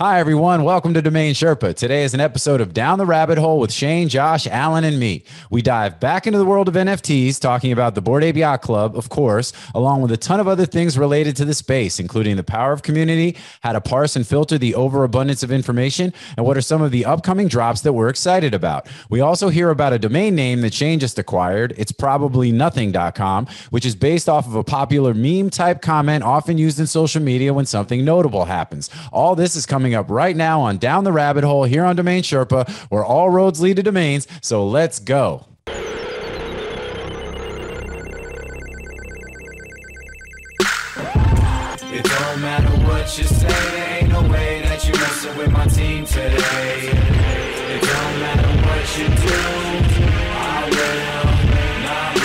Hi, everyone. Welcome to DomainSherpa. Today is an episode of Down the Rabbit Hole with Shane, Josh, Alan, and me. We dive back into the world of NFTs, talking about the Bored Ape Yacht Club, of course, along with a ton of other things related to the space, including the power of community, how to parse and filter the overabundance of information, and what are some of the upcoming drops that we're excited about. We also hear about a domain name that Shane just acquired. It's probably nothing.com, which is based off of a popular meme type comment often used in social media when something notable happens. All this is coming up right now on Down the Rabbit Hole here on DomainSherpa, where all roads lead to domains. So let's go. It don't matter what you say, there ain't no way that you messing with my team today. It don't matter what you do, I will not lose.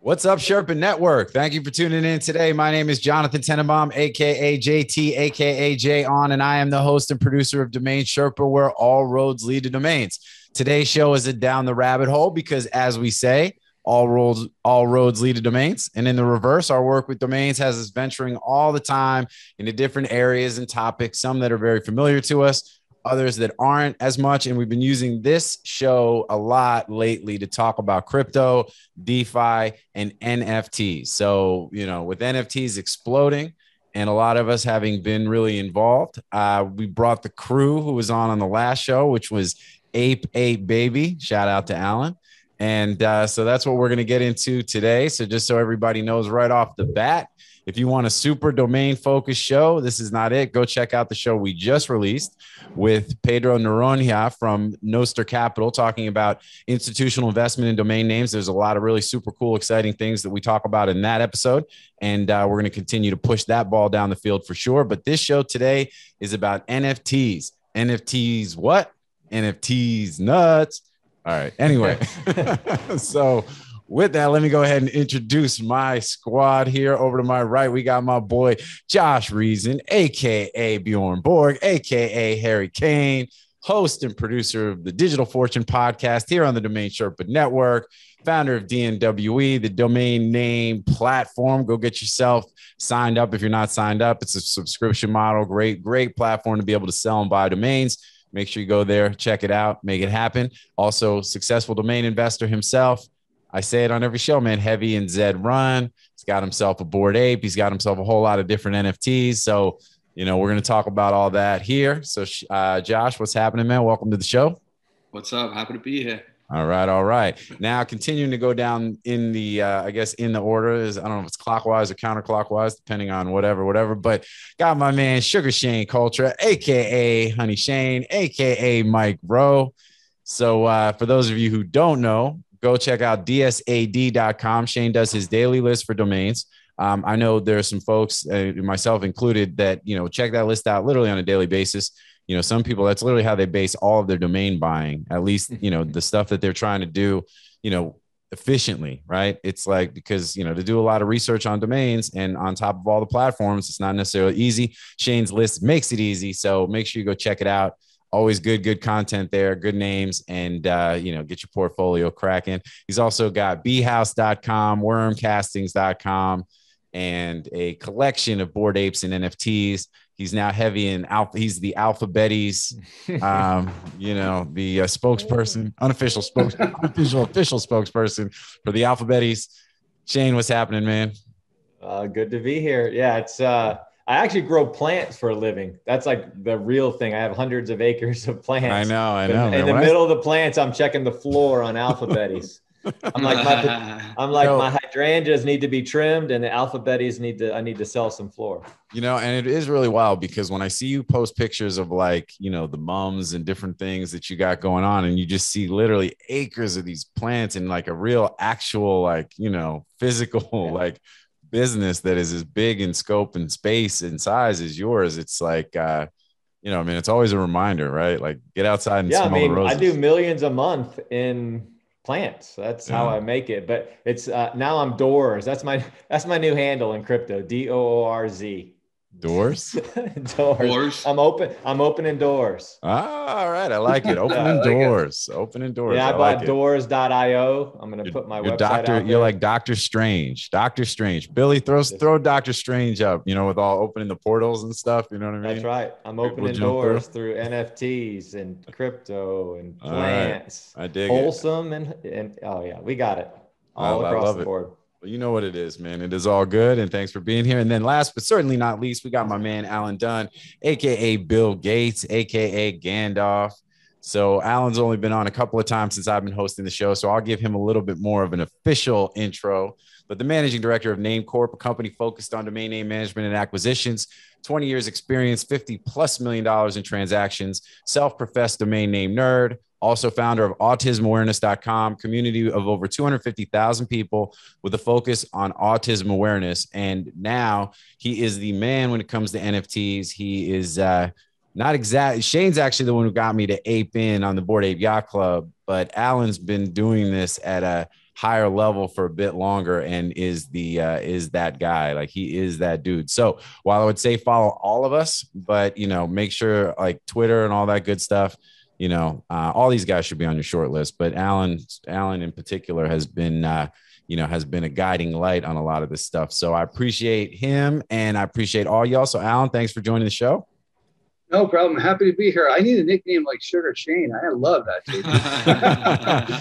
What's up, Sherpa Network? Thank you for tuning in today. My name is Jonathan Tenenbaum, aka JT, aka Jay On, and I am the host and producer of DomainSherpa, where all roads lead to domains. Today's show is a Down the Rabbit Hole because, as we say, all roads lead to domains. And in the reverse, our work with domains has us venturing all the time into different areas and topics, some that are very familiar to us, others that aren't as much. And we've been using this show a lot lately to talk about crypto, DeFi, and NFTs. So, with NFTs exploding and a lot of us having been really involved, we brought the crew who was on the last show, which was Ape Baby. Shout out to Alan. And so that's what we're going to get into today. So just so everybody knows right off the bat, if you want a super domain focused show, this is not it. Go check out the show we just released with Pedro Noronha from Noster Capital, talking about institutional investment in domain names. There's a lot of really super cool, exciting things that we talk about in that episode. And we're going to continue to push that ball down the field for sure. But this show today is about NFTs. NFTs what? NFTs nuts. All right. Anyway, so with that, let me go ahead and introduce my squad here. Over to my right, we got my boy Josh Reason, a.k.a. Bjorn Borg, a.k.a. Harry Kane, host and producer of the Digital Fortune podcast here on the DomainSherpa Network, founder of DNWE, the domain name platform. Go get yourself signed up if you're not signed up. It's a subscription model. Great platform to be able to sell and buy domains. Make sure you go there, check it out, make it happen. Also, successful domain investor himself. I say it on every show, man. Heavy and Zed run. He's got himself a Bored Ape. He's got himself a whole lot of different NFTs. So, we're going to talk about all that here. So, Josh, what's happening, man? Welcome to the show. What's up? Happy to be here. All right. Now, continuing to go down in the, in the order is, I don't know if it's clockwise or counterclockwise, depending on whatever. But got my man Sugar Shane Culture, a.k.a. Honey Shane, a.k.a. Mike Rowe. So for those of you who don't know, go check out dsad.com. Shane does his daily list for domains. I know there are some folks, myself included, that, check that list out literally on a daily basis. Some people, that's literally how they base all of their domain buying, at least, the stuff that they're trying to do, efficiently, right? It's like, because, to do a lot of research on domains and on top of all the platforms, it's not necessarily easy. Shane's list makes it easy. So make sure you go check it out. Always good content there, good names, and, get your portfolio cracking. He's also got bhouse.com, wormcastings.com, and a collection of Bored Apes and NFTs. He's now heavy in alpha. He's the Alphabetes, the spokesperson, official spokesperson for the Alphabetes. Shane, what's happening, man? Good to be here. Yeah, it's I actually grow plants for a living. That's like the real thing. I have hundreds of acres of plants. I know. In the middle of the plants, I'm checking the floor on Alphabetes. My hydrangeas need to be trimmed, and the Alphabetes I need to sell some floor. And it is really wild because when I see you post pictures of the mums and different things that you got going on, and you just see literally acres of these plants in like a real actual, physical, business that is as big in scope and space and size as yours. It's like, it's always a reminder, right? Like, get outside and smell the roses. I do millions a month in plants. That's how I make it. But it's now I'm Doors. That's my new handle in crypto. DOORZ. Doors. Doors. I'm opening doors. All right. I like it. Opening doors. Opening doors. Yeah, I bought doors.io. I'm going to put my website out there. You're like Doctor Strange. Doctor Strange. Billy, throw Doctor Strange up, with all opening the portals and stuff. You know what I mean? That's right. I'm opening doors through NFTs and crypto and plants. Right. I dig Wholesome and oh yeah, we got it all across the board. Well, you know what it is, man. It is all good. And thanks for being here. And then last, but certainly not least, we got my man, Alan Dunn, AKA Bill Gates, AKA Gandalf. So Alan's only been on a couple of times since I've been hosting the show. So I'll give him a little bit more of an official intro. But the managing director of Name Corp, a company focused on domain name management and acquisitions, 20 years experience, $50+ million in transactions, self-professed domain name nerd, also founder of autismawareness.com, community of over 250,000 people with a focus on autism awareness. And now he is the man when it comes to NFTs. He is not exactly, Shane's actually the one who got me to ape in on the Bored Ape Yacht Club, but Alan's been doing this at a higher level for a bit longer and is that guy. Like, he is that dude. So while I would say follow all of us, but make sure, like, Twitter and all that good stuff, all these guys should be on your short list, but Alan in particular has been a guiding light on a lot of this stuff. So I appreciate him and I appreciate all y'all. So Alan, thanks for joining the show. No problem. Happy to be here. I need a nickname like Sugar Shane. I love that,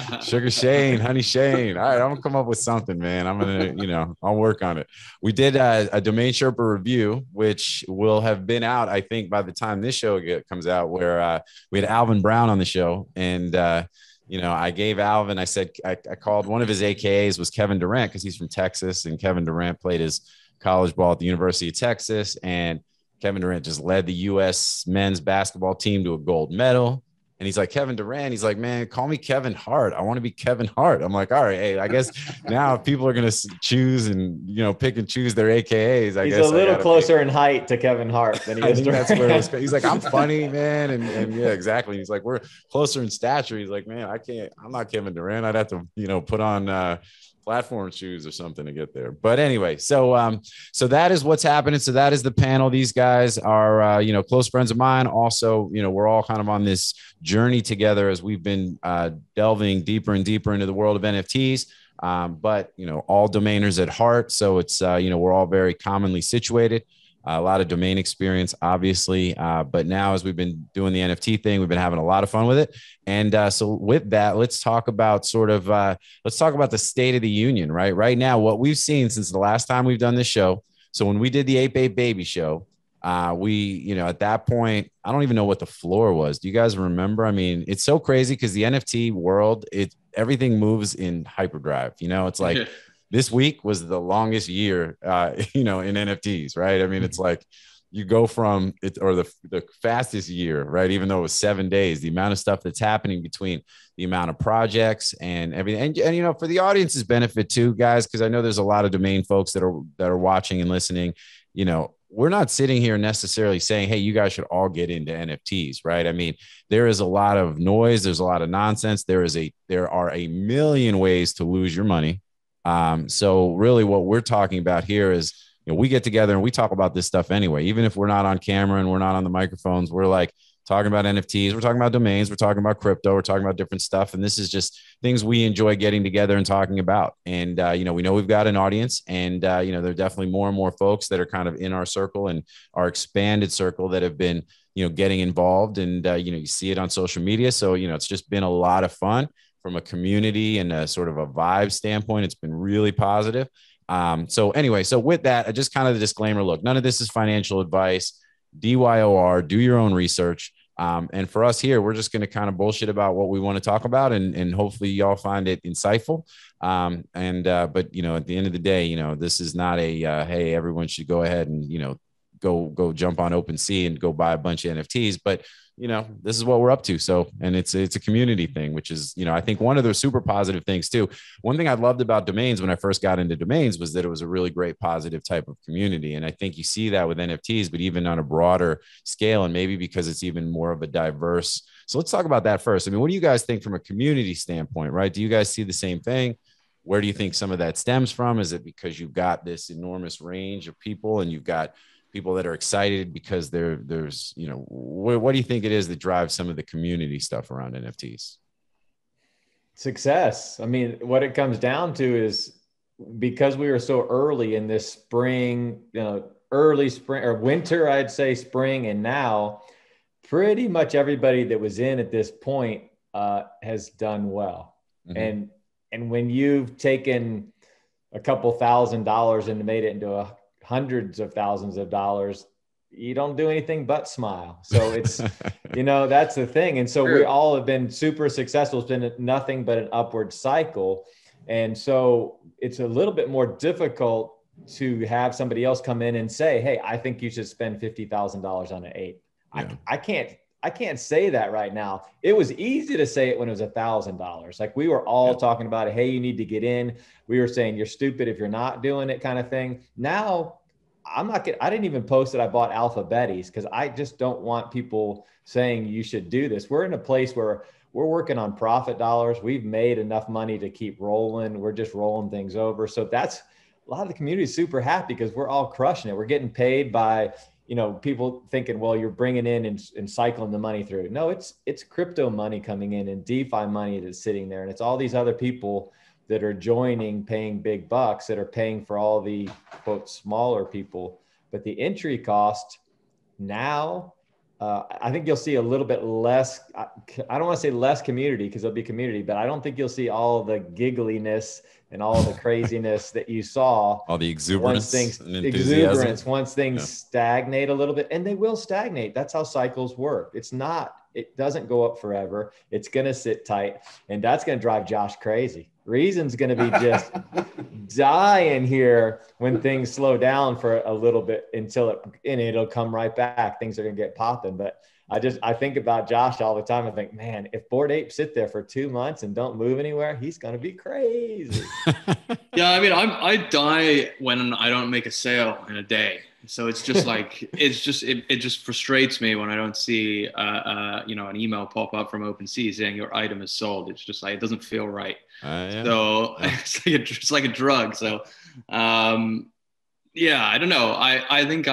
dude. Sugar Shane, Honey Shane. All right, I'm gonna come up with something, man. I'm gonna, I'll work on it. We did a DomainSherpa review, which will have been out, I think, by the time this show comes out, where we had Alvin Brown on the show, and I gave Alvin, I said, I called one of his AKAs was Kevin Durant because he's from Texas, and Kevin Durant played his college ball at the University of Texas, and Kevin Durant just led the U.S. men's basketball team to a gold medal. And he's like, Kevin Durant. He's like, man, call me Kevin Hart. I want to be Kevin Hart. I'm like, all right, hey, I guess now if people are going to choose and, pick and choose their AKAs, I guess. He's a little closer in height to Kevin Hart than he is. That's where it was. He's like, I'm funny, man. And yeah, exactly. He's like, we're closer in stature. He's like, man, I'm not Kevin Durant. I'd have to, put on, platform shoes or something to get there. But anyway, so that is what's happening. So that is the panel. These guys are, close friends of mine. Also, we're all kind of on this journey together as we've been delving deeper and deeper into the world of NFTs. But, all domainers at heart. So it's, we're all very commonly situated. A lot of domain experience, obviously. But now, as we've been doing the NFT thing, we've been having a lot of fun with it. And so with that, let's talk about the state of the union, right? Right now, what we've seen since the last time we've done this show. So when we did the Ape Ape Baby show, we, at that point, I don't even know what the floor was. Do you guys remember? I mean, it's so crazy because the NFT world, everything moves in hyperdrive. It's like, this week was the longest year, in NFTs, right? I mean, it's like you go from it, or the fastest year, right? Even though it was 7 days, the amount of stuff that's happening between the amount of projects and everything. And for the audience's benefit too, guys, because I know there's a lot of domain folks that are watching and listening. We're not sitting here necessarily saying, hey, you guys should all get into NFTs, right? I mean, there is a lot of noise. There's a lot of nonsense. There are a million ways to lose your money. So really what we're talking about here is, we get together and we talk about this stuff anyway, even if we're not on camera and we're not on the microphones, we're like talking about NFTs, we're talking about domains, we're talking about crypto, we're talking about different stuff. And this is just things we enjoy getting together and talking about. And, we know we've got an audience and, there are definitely more and more folks that are kind of in our circle and our expanded circle that have been, getting involved and, you see it on social media. So, it's just been a lot of fun. From a community and a sort of a vibe standpoint, it's been really positive. So anyway, so with that, just kind of the disclaimer, look, none of this is financial advice, DYOR, do your own research. And for us here, we're just going to kind of bullshit about what we want to talk about and hopefully y'all find it insightful. But at the end of the day, this is not a, hey, everyone should go ahead and, go jump on OpenSea and go buy a bunch of NFTs, but this is what we're up to. So, and it's a community thing, which is, I think one of the super positive things too. One thing I loved about domains when I first got into domains was that it was a really great positive type of community. And I think you see that with NFTs, but even on a broader scale, and maybe because it's even more of a diverse. So let's talk about that first. I mean, what do you guys think from a community standpoint, right? Do you guys see the same thing? Where do you think some of that stems from? Is it because you've got this enormous range of people and you've got people that are excited because there's, you know, what do you think it is that drives some of the community stuff around NFTs? Success. I mean, what it comes down to is because we were so early in this spring, you know, early spring or winter, I'd say spring, and now pretty much everybody that was in at this point has done well. Mm-hmm. And when you've taken a couple $1,000s and made it into hundreds of thousands of dollars, you don't do anything but smile. So it's, you know, that's the thing. And so we all have been super successful. It's been nothing but an upward cycle. And so it's a little bit more difficult to have somebody else come in and say, hey, I think you should spend $50,000 on an ape. Yeah. I can't say that right now. It was easy to say it when it was $1,000. Like we were all talking about it. Hey, you need to get in. We were saying you're stupid if you're not doing it, kind of thing. Now I didn't even post that I bought alpha betties because I just don't want people saying you should do this. We're in a place where we're working on profit dollars. We've made enough money to keep rolling. We're just rolling things over. So that's a lot of the community is super happy because we're all crushing it. We're getting paid by, you know, people thinking, well, you're bringing in and cycling the money through. No, it's crypto money coming in and DeFi money that's sitting there. And it's all these other people that are joining, paying big bucks, that are paying for all the quote smaller people. But the entry cost now, I think you'll see a little bit less. I don't want to say less community because there'll be community, but I don't think you'll see all the giggliness and all the craziness that you saw. All the exuberance, once things stagnate a little bit, and they will stagnate. That's how cycles work. It doesn't go up forever. It's going to sit tight, and that's going to drive Josh crazy. Reason's going to be just dying here when things slow down for a little bit and it'll come right back. Things are going to get popping. But I think about Josh all the time. I think, man, if Bored Ape sit there for 2 months and don't move anywhere, he's going to be crazy. Yeah. I mean, I die when I don't make a sale in a day. So it's just like, it just frustrates me when I don't see, you know, an email pop up from OpenSea saying your item is sold. It's just like, it doesn't feel right. So it's like a drug. So, yeah, I don't know. I think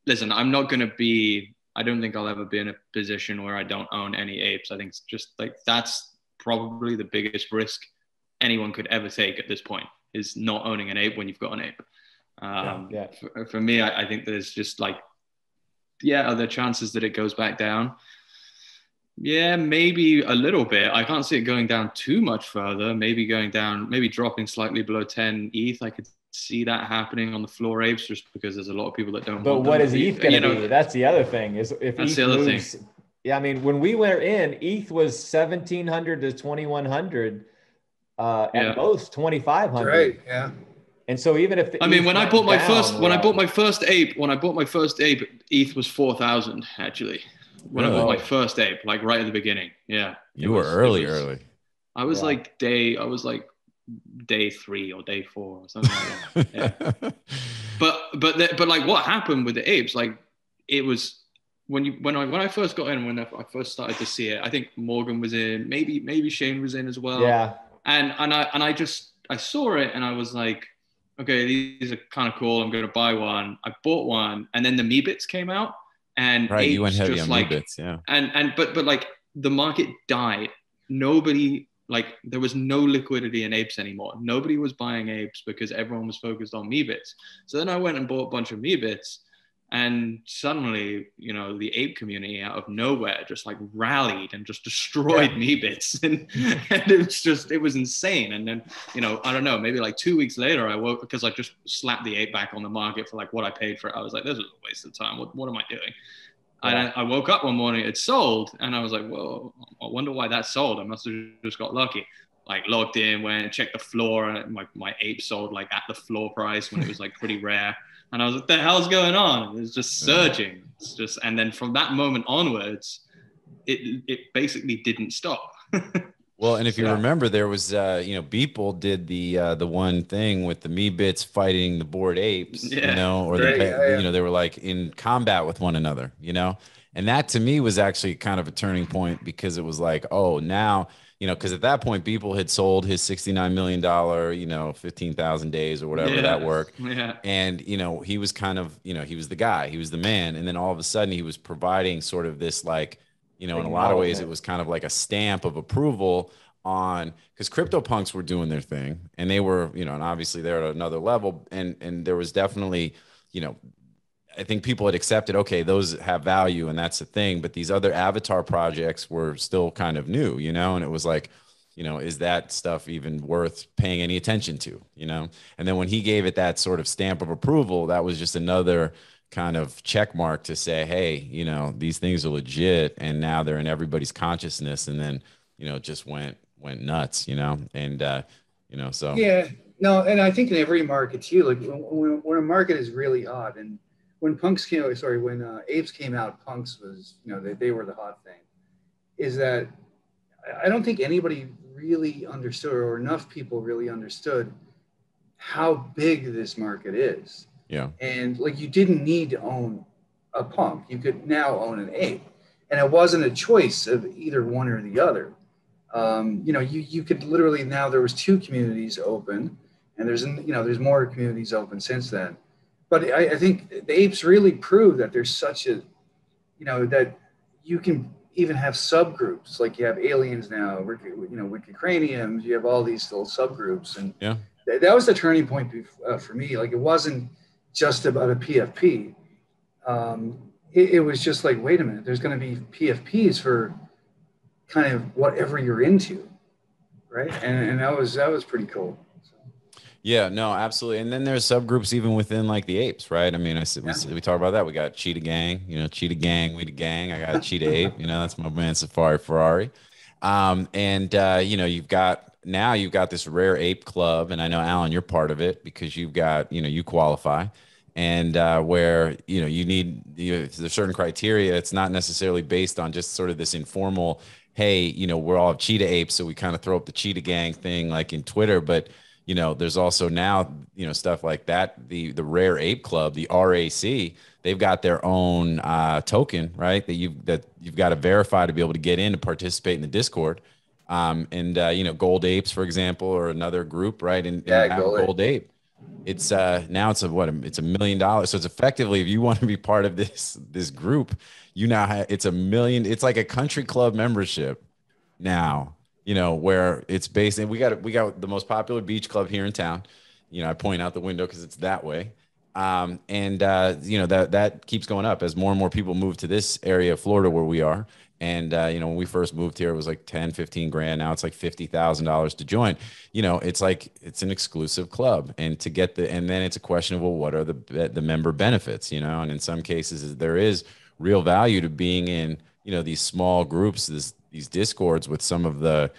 listen, I'm not going to be, I don't think I'll ever be in a position where I don't own any apes. I think it's just like, that's probably the biggest risk anyone could ever take at this point, is not owning an ape when you've got an ape. For me, I think there's just like, are there chances that it goes back down? Yeah, maybe a little bit. I can't see it going down too much further. Maybe going down, maybe dropping slightly below 10 ETH. I could see that happening on the floor apes just because there's a lot of people that don't. But what is ETH going to be? That's the other thing. Is if that's ETH the other moves, thing. Yeah, I mean, when we were in, ETH was 1,700 to 2,100, at most 2,500. Right. Yeah. And so even if when I bought my first ape, ETH was 4,000 actually. When I bought my first ape, like right at the beginning. Yeah. You were early. I was like day 3 or day 4 or something like that. Yeah. But like what happened with the apes, like it was when I first got in, when I first started to see it, I think Morgan was in, maybe Shane was in as well. Yeah. And I saw it and I was like, okay, these are kind of cool. I'm going to buy one. I bought one, and then the Meebits came out, and right, you went heavy on Meebits, yeah. But like the market died. Nobody, like there was no liquidity in apes anymore. Nobody was buying apes because everyone was focused on Meebits. So then I went and bought a bunch of Meebits, and suddenly, you know, the ape community out of nowhere just like rallied and just destroyed Meebits, and it was insane. And then, you know, I don't know, maybe like 2 weeks later, I woke, because I just slapped the ape back on the market for like what I paid for it. I was like, this was a waste of time. What am I doing? Yeah. And I woke up one morning, it sold, and I was like, whoa, I wonder why that sold. I must have just got lucky. Like logged in, went and checked the floor, and my ape sold like at the floor price when it was like pretty rare. And I was like, what the hell's going on? It was just surging. It's just, and then from that moment onwards, it basically didn't stop. Well, and if you remember, there was, Beeple did the one thing with the Meebits fighting the Bored Apes, you know, or you know, they were like in combat with one another, you know, and that to me was actually kind of a turning point, because it was like, oh, now, because at that point, people had sold his $69 million, 15,000 days or whatever that work. Yeah. And, he was kind of, he was the guy, he was the man. And then all of a sudden he was providing sort of this, like, in a lot of ways, it was kind of like a stamp of approval on, because CryptoPunks were doing their thing, and they were, and obviously they're at another level. And there was definitely, I think people had accepted, okay, those have value and that's the thing. But these other avatar projects were still kind of new, and it was like, is that stuff even worth paying any attention to, And then when he gave it that sort of stamp of approval, that was just another kind of check mark to say, hey, these things are legit, and now they're in everybody's consciousness. And then, it just went nuts, and, so. Yeah, no, and I think in every market too, like when a market is really hot, and when apes came out, punks was, they were the hot thing, is that I don't think anybody really understood, or enough people really understood, how big this market is. Yeah. And like, you didn't need to own a punk. You could now own an ape. And it wasn't a choice of either one or the other. You could literally, now there was 2 communities open, and there's more communities open since then. But I think the apes really prove that there's such a, that you can even have subgroups. Like you have aliens now, wicked craniums, you have all these little subgroups. And yeah, that was the turning point for me. Like, it wasn't just about a PFP. It was just like, wait a minute, there's going to be PFPs for kind of whatever you're into, right? And that was pretty cool. Yeah, no, absolutely. And then there's subgroups even within like the apes, right? I mean, we talk about that. We got Cheetah Gang, Cheetah Gang, we the gang. I got a Cheetah Ape, that's my man Safari Ferrari. You've got this Rare Ape Club, and I know, Alan, you're part of it because you've got, you qualify, and where you need there's certain criteria. It's not necessarily based on just sort of this informal, hey, we're all cheetah apes, so we kind of throw up the Cheetah Gang thing like in Twitter, but there's also now, stuff like that. The Rare Ape Club, the RAC, they've got their own token, right? That you've got to verify to be able to get in to participate in the Discord. Gold Apes, for example, or another group, right? And Gold Ape. It's now it's $1 million. So it's effectively, if you want to be part of this group, it's $1 million. It's like a country club membership now. Where it's based, and we got the most popular beach club here in town. I point out the window because it's that way. That keeps going up as more and more people move to this area of Florida where we are. And, when we first moved here, it was like 10, 15 grand. Now it's like $50,000 to join. It's like, it's an exclusive club, and and then it's a question of, well, what are the member benefits, and in some cases there is real value to being in, these small groups, these Discords with some of the,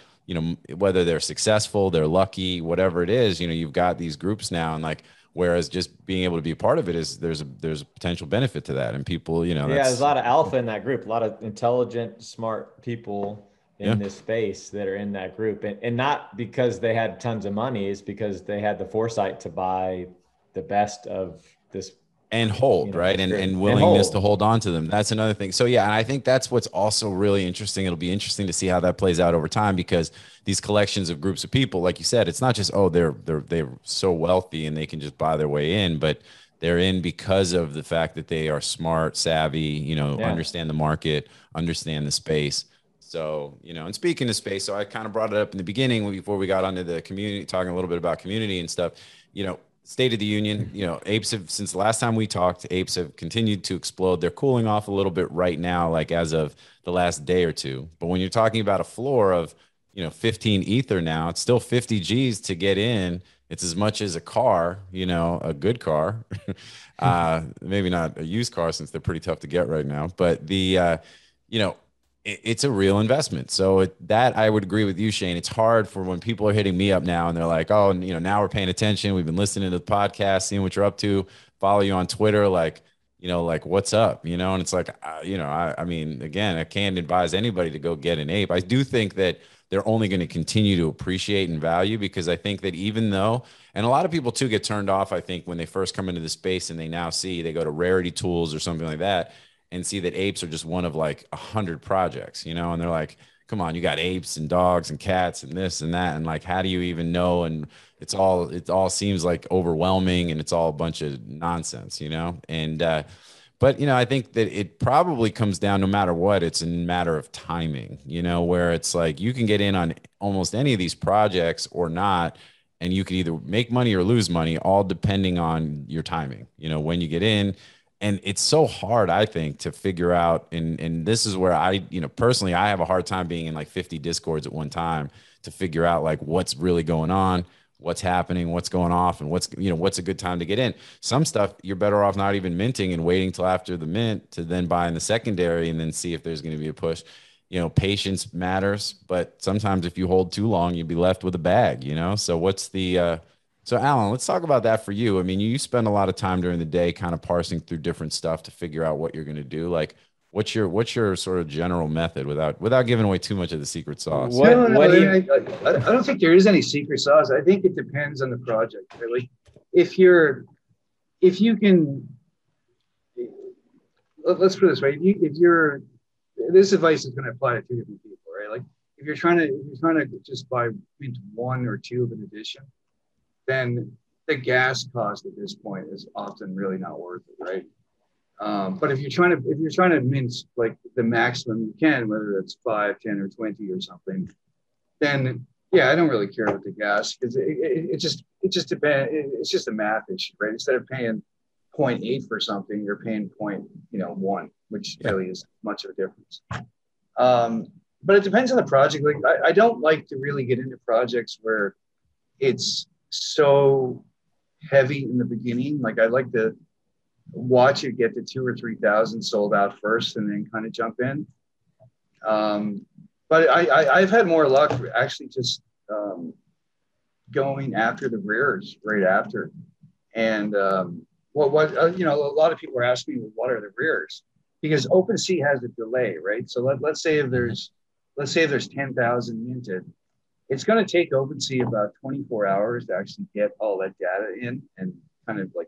whether they're successful, they're lucky, whatever it is, you've got these groups now, and like, whereas just being able to be a part of it there's a potential benefit to that. And people, there's a lot of alpha in that group, a lot of intelligent, smart people in this space that are in that group. And not because they had tons of money, it's because they had the foresight to buy the best of this and hold, right? And willingness to hold on to them. That's another thing. So yeah, and I think that's what's also really interesting. It'll be interesting to see how that plays out over time, because these collections of groups of people, like you said, it's not just, they're so wealthy and they can just buy their way in, but they're in because of the fact that they are smart, savvy, understand the market, understand the space. So, and speaking of space, so I kind of brought it up in the beginning before we got onto the community, talking a little bit about community and stuff. State of the Union, apes have, since the last time we talked, apes have continued to explode. They're cooling off a little bit right now, like as of the last day or two. But when you're talking about a floor of, 15 Ether now, it's still 50 G's to get in. It's as much as a car, a good car, maybe not a used car since they're pretty tough to get right now. But it's a real investment. So that I would agree with you, Shane. It's hard for when people are hitting me up now and they're like, oh, now we're paying attention. We've been listening to the podcast, seeing what you're up to, follow you on Twitter. Like, what's up, and it's like, I mean, again, I can't advise anybody to go get an ape. I do think that they're only going to continue to appreciate and value, because I think that even though, and a lot of people too get turned off, I think, when they first come into the space and they now see, they go to Rarity Tools or something like that, and see that apes are just one of like 100 projects, you know, and they're like, come on, you got apes and dogs and cats and this and that. And like, how do you even know? And it all seems like overwhelming, and it's all a bunch of nonsense, you know? And, but, you know, I think that it probably comes down, no matter what, it's a matter of timing, you know, where it's like you can get in on almost any of these projects or not, and you can either make money or lose money, all depending on your timing, you know, when you get in. And it's so hard, I think, to figure out. And this is where I, you know, personally, I have a hard time being in like 50 discords at one time to figure out like what's really going on, what's happening, what's going off, and what's, you know, what's a good time to get in. Some stuff you're better off not even minting and waiting till after the mint to then buy in the secondary and then see if there's going to be a push. You know, patience matters, but sometimes if you hold too long, you'll be left with a bag, you know? So what's the, so Alan, let's talk about that for you. I mean, you spend a lot of time during the day kind of parsing through different stuff to figure out what you're going to do. Like, what's your sort of general method without giving away too much of the secret sauce? What do you, I don't think there is any secret sauce. I think it depends on the project. Right? Like if you can, let's put it this way. If you're, this advice is going to apply to two different people, right? Like if you're trying to just buy mint one or two of an edition, then the gas cost at this point is often really not worth it, right? But if you're trying to mint like the maximum you can, whether it's 5, 10, or 20 or something, then yeah, I don't really care about the gas, because it just depends. It's just a math issue, right? Instead of paying 0.8 for something, you're paying 1, which really is much of a difference. But it depends on the project. Like I don't like to really get into projects where it's so heavy in the beginning. Like I like to watch it get to 2,000 or 3,000 sold out first, and then kind of jump in. But I've had more luck actually just going after the rears right after. And what you know, a lot of people are asking me, well, what are the rears? Because OpenSea has a delay, right? So let's say if there's 10,000 minted, it's going to take OpenSea about 24 hours to actually get all that data in and kind of like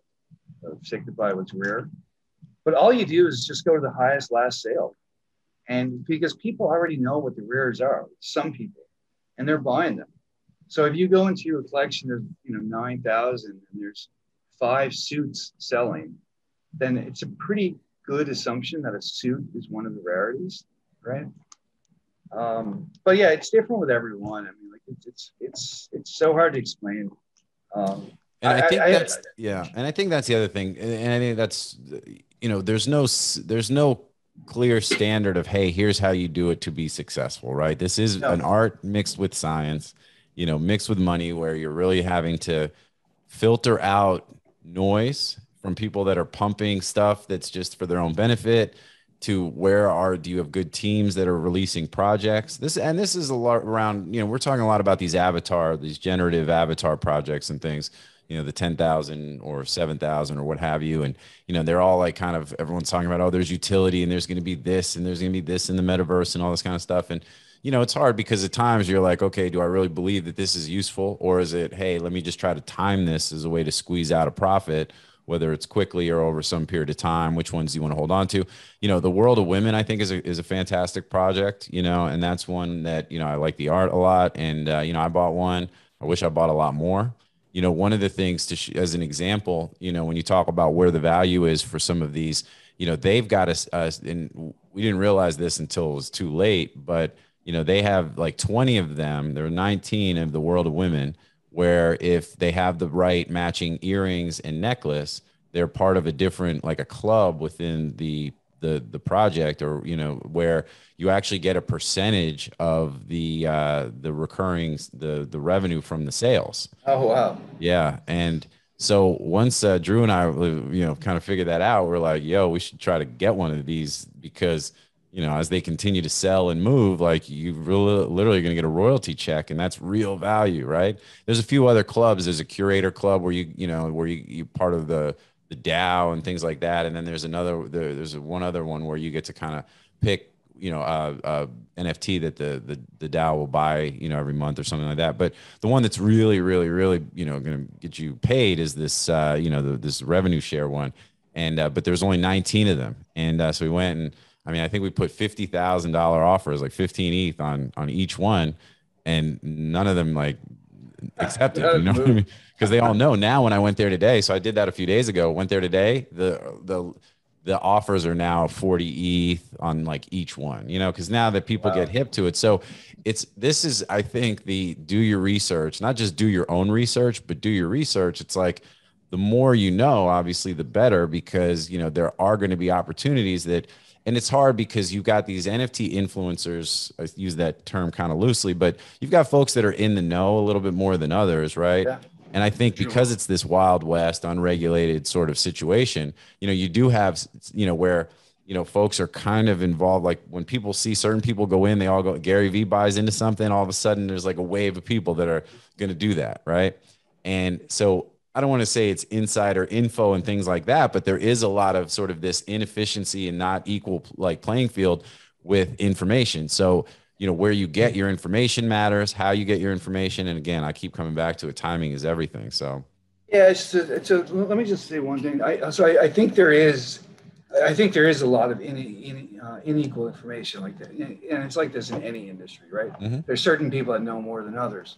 signify what's rare. But all you do is just go to the highest last sale. And because people already know what the rares are, some people, and they're buying them. So if you go into a collection of 9,000 and there's 5 suits selling, then it's a pretty good assumption that a suit is one of the rarities, right? But yeah, it's different with everyone. I mean, like it's so hard to explain. And I think and I think that's the other thing. And I think that's, there's no clear standard of, hey, here's how you do it to be successful, right? This is an art mixed with science, mixed with money, where you're really having to filter out noise from people that are pumping stuff that's just for their own benefit, to do you have good teams that are releasing projects. This is a lot around, we're talking a lot about these generative avatar projects and things, the 10,000 or 7,000 or what have you. And, they're all like kind of, everyone's talking about, oh, there's utility and there's going to be this and there's going to be this in the metaverse and all this kind of stuff. And, it's hard because at times you're like, okay, do I really believe that this is useful? Or is it, hey, let me just try to time this as a way to squeeze out a profit, whether it's quickly or over some period of time? Which ones do you want to hold on to? The World of Women, I think, is a fantastic project, and that's one that, I like the art a lot. And, I bought one. I wish I bought a lot more. One of the things as an example, when you talk about where the value is for some of these, they've got us, and we didn't realize this until it was too late, but, they have like 20 of them. There are 19 of the World of Women, where if they have the right matching earrings and necklace, they're part of a different, like a club within the project, or, where you actually get a percentage of the recurring, the revenue from the sales. Oh, wow. Yeah. And so once Drew and I, kind of figured that out, we're like, yo, we should try to get one of these, because as they continue to sell and move, like you literally going to get a royalty check, and that's real value, right? There's a few other clubs. There's a curator club where you part of the DAO and things like that. And then there's one other one where you get to kind of pick, NFT that the DAO will buy, every month or something like that. But the one that's really, really, really, going to get you paid is this, this revenue share one. And but there's only 19 of them, and so we went and I mean I think we put $50,000 offers, like 15 ETH on each one, and none of them like accepted. You know what I mean? Because they all know now. When I went there today, so I did that a few days ago. Went there today. The offers are now 40 ETH on like each one. You know, because now that people get hip to it, so this is I think the do your research, not just do your own research, but do your research. It's like the more you know, obviously, the better, because, you know, there are going to be opportunities that, and it's hard because you've got these NFT influencers. I use that term kind of loosely, but you've got folks that are in the know a little bit more than others, right? Yeah. And I think because it's this Wild West, unregulated sort of situation, you know, you do have, you know, where, you know, folks are kind of involved. Like when people see certain people go in, they all go, Gary Vee buys into something, all of a sudden there's like a wave of people that are going to do that, right? And so I don't want to say it's insider info and things like that, but there is a lot of sort of this inefficiency and not equal like playing field with information. So, you know, where you get your information matters, how you get your information. And again, I keep coming back to it. Timing is everything. So, Yeah, let me just say one thing. I think there is a lot of unequal information like that, and it's like this in any industry, right? There's certain people that know more than others.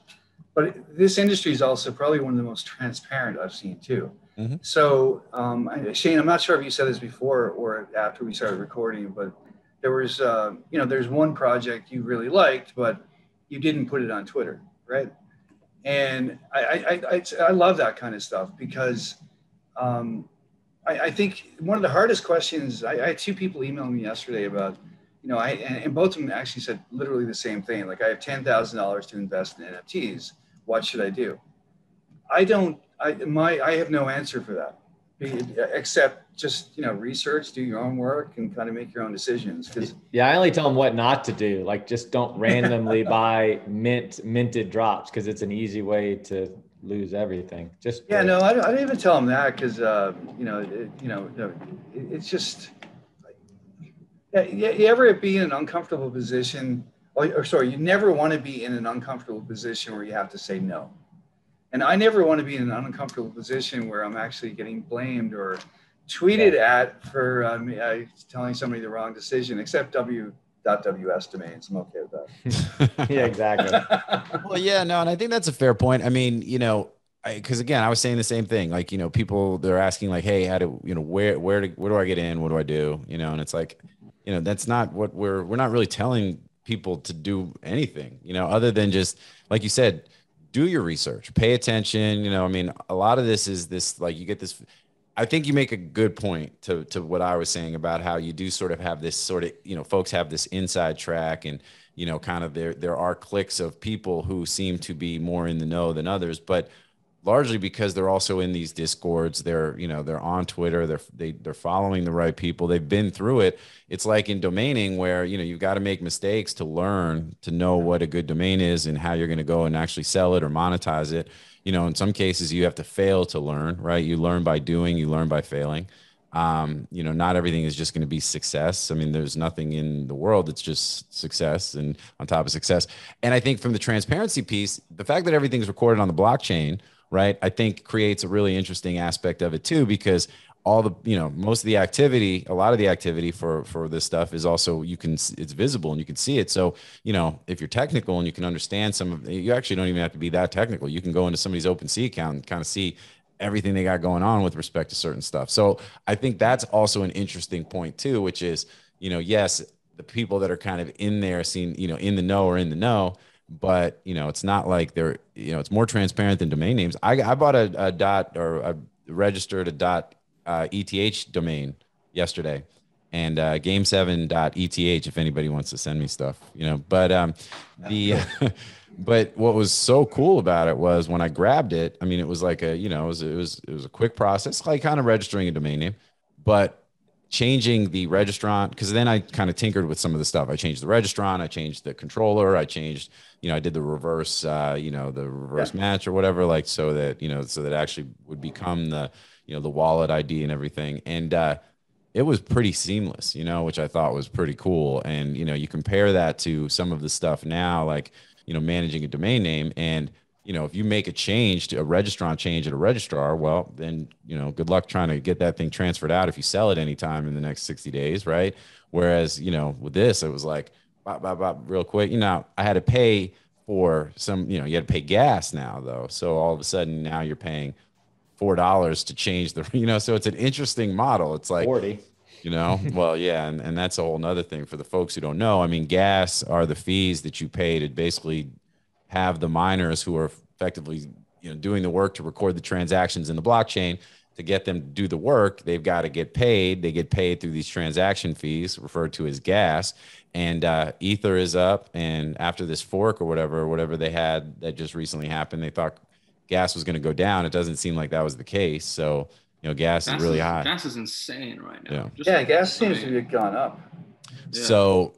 But this industry is also probably one of the most transparent I've seen too. So, Shane, I'm not sure if you said this before or after we started recording, but there was, there's one project you really liked, but you didn't put it on Twitter, right? And I love that kind of stuff because I think one of the hardest questions, I had two people email me yesterday about, you know, and both of them actually said literally the same thing. Like, I have $10,000 to invest in NFTs. What should I do? I have no answer for that, except just, you know, research, do your own work, and kind of make your own decisions. Because I only tell them what not to do. Like, just don't randomly buy minted drops, because it's an easy way to lose everything. Just I don't even tell them that, because it's just. You ever be in an uncomfortable position, you never want to be in an uncomfortable position where you have to say no. And I never want to be in an uncomfortable position where I'm actually getting blamed or tweeted at for telling somebody the wrong decision, except .ws domains. I'm okay with that. Yeah, exactly. Well, yeah, no, and I think that's a fair point. I mean, you know, because again, I was saying the same thing. Like, you know, people, they're asking like, hey, how do, you know, where do I get in? What do I do? You know, and it's like, you know, that's not what we're not really telling people to do anything, you know, other than just, like you said, do your research, pay attention. You know, I mean, a lot of this is this, like, you get this, I think you make a good point to what I was saying about how you do sort of have this sort of, you know, folks have this inside track, and, you know, kind of there are cliques of people who seem to be more in the know than others, but largely because they're also in these discords. They're, you know, they're on Twitter. They're following the right people. They've been through it. It's like in domaining where, you know, you've got to make mistakes to learn, to know what a good domain is and how you're going to go and actually sell it or monetize it. You know, in some cases you have to fail to learn, right? You learn by doing, you learn by failing. You know, not everything is just going to be success. I mean, there's nothing in the world that's just success and on top of success. And I think from the transparency piece, the fact that everything's recorded on the blockchain, right, I think creates a really interesting aspect of it too, because all the, you know, most of the activity, a lot of the activity for this stuff is also, it's visible and you can see it. So, you know, if you're technical and you can understand some of, you actually don't even have to be that technical. You can go into somebody's OpenSea account and kind of see everything they got going on with respect to certain stuff. So I think that's also an interesting point too, which is, you know, yes, the people that are kind of in there seeing, you know, in the know or in the know, but, you know, it's not like they're, you know, it's more transparent than domain names. I bought I registered a .eth domain yesterday, and game7.eth, if anybody wants to send me stuff, you know, but but what was so cool about it was when I grabbed it, I mean, it was like it was a quick process, like kind of registering a domain name, but changing the registrant, because then I kind of tinkered with some of the stuff. I changed the registrant, I changed the controller, I changed, you know, I did the reverse, match or whatever, like, so that actually would become the, you know, the wallet ID and everything. And it was pretty seamless, you know, which I thought was pretty cool. And, you know, you compare that to some of the stuff now, like, you know, managing a domain name, and, if you make a change to a registrant change at a registrar, well, then, good luck trying to get that thing transferred out if you sell it anytime in the next 60 days. Right. Whereas, with this, it was like, bop, bop, bop, real quick, I had to pay for some, you had to pay gas now though. So all of a sudden now you're paying $4 to change the, so it's an interesting model. It's like 40. Well, yeah. And that's a whole nother thing for the folks who don't know. I mean, gas are the fees that you pay to basically have the miners who are effectively, doing the work to record the transactions in the blockchain. To get them to do the work, they've got to get paid. They get paid through these transaction fees referred to as gas. And Ether is up. And after this fork or whatever they had that just recently happened, they thought gas was going to go down. It doesn't seem like that was the case. So, gas is really high. Gas is insane right now. Gas seems to have gone up. Yeah. So,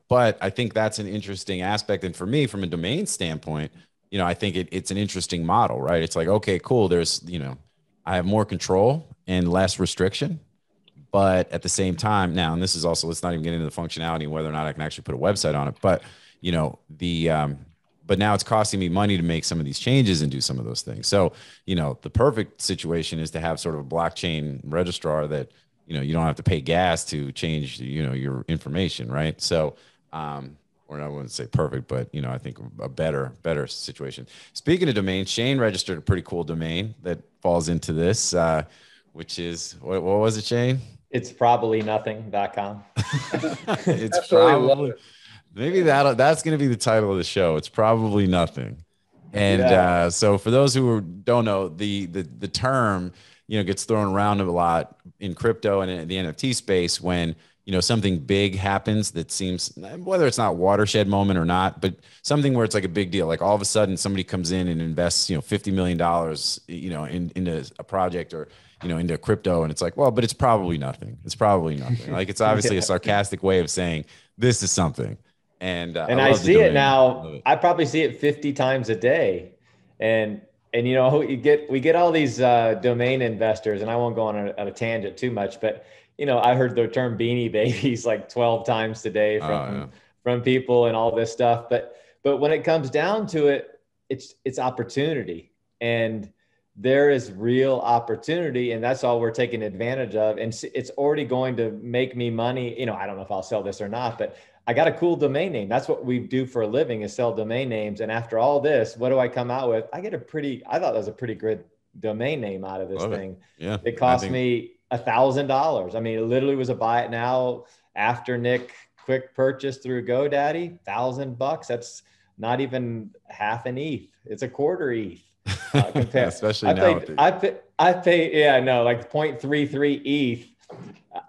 but I think that's an interesting aspect. And for me, from a domain standpoint, I think it's an interesting model, right? It's like, okay, cool. There's, I have more control and less restriction, but at the same time now, and this is also, let's not even get into the functionality and whether or not I can actually put a website on it, but but now it's costing me money to make some of these changes and do some of those things. So, the perfect situation is to have sort of a blockchain registrar that, you don't have to pay gas to change, your information. Right. So, or I wouldn't say perfect, but, I think a better situation. Speaking of domains, Shane registered a pretty cool domain that falls into this, which is, what was it, Shane? It's probably nothing.com. It's probably, maybe that's going to be the title of the show. It's probably nothing. And so for those who don't know, the term, gets thrown around a lot in crypto and in the NFT space when, something big happens that seems, whether it's not watershed moment or not, but something where it's like a big deal. Like all of a sudden somebody comes in and invests, $50 million, into a project or, into crypto. And it's like, well, but it's probably nothing. It's probably nothing. Like it's obviously a sarcastic way of saying this is something. And I see it now. I probably see it 50 times a day. And we get all these domain investors, and I won't go on a tangent too much, but I heard the term beanie babies like 12 times today from people and all this stuff. But when it comes down to it, it's opportunity, and there is real opportunity, and that's all we're taking advantage of. And it's already going to make me money. I don't know if I'll sell this or not, but I got a cool domain name. That's what we do for a living, is sell domain names. And after all this, what do I come out with? I thought that was a pretty good domain name out of this thing. Yeah. It cost me $1,000. I mean, it literally was a buy it now after Nick quick purchase through GoDaddy, $1,000. That's not even half an ETH. It's a quarter ETH. Especially now. I pay, like 0.33 ETH.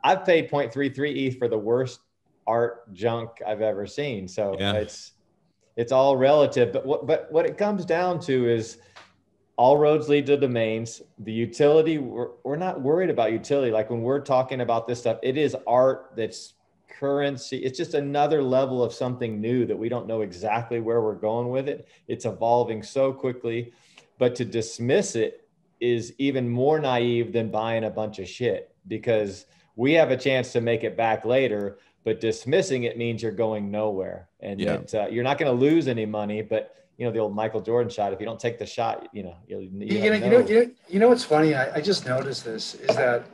I've paid 0.33 ETH for the worst art junk I've ever seen. So it's all relative. But what it comes down to is all roads lead to domains. The utility, we're not worried about utility. Like when we're talking about this stuff, it is art that's currency. It's just another level of something new that we don't know exactly where we're going with it. It's evolving so quickly, but to dismiss it is even more naive than buying a bunch of shit, because we have a chance to make it back later, but dismissing it means you're going nowhere, and that you're not going to lose any money. But the old Michael Jordan shot, if you don't take the shot, you know what's funny? I just noticed this is that,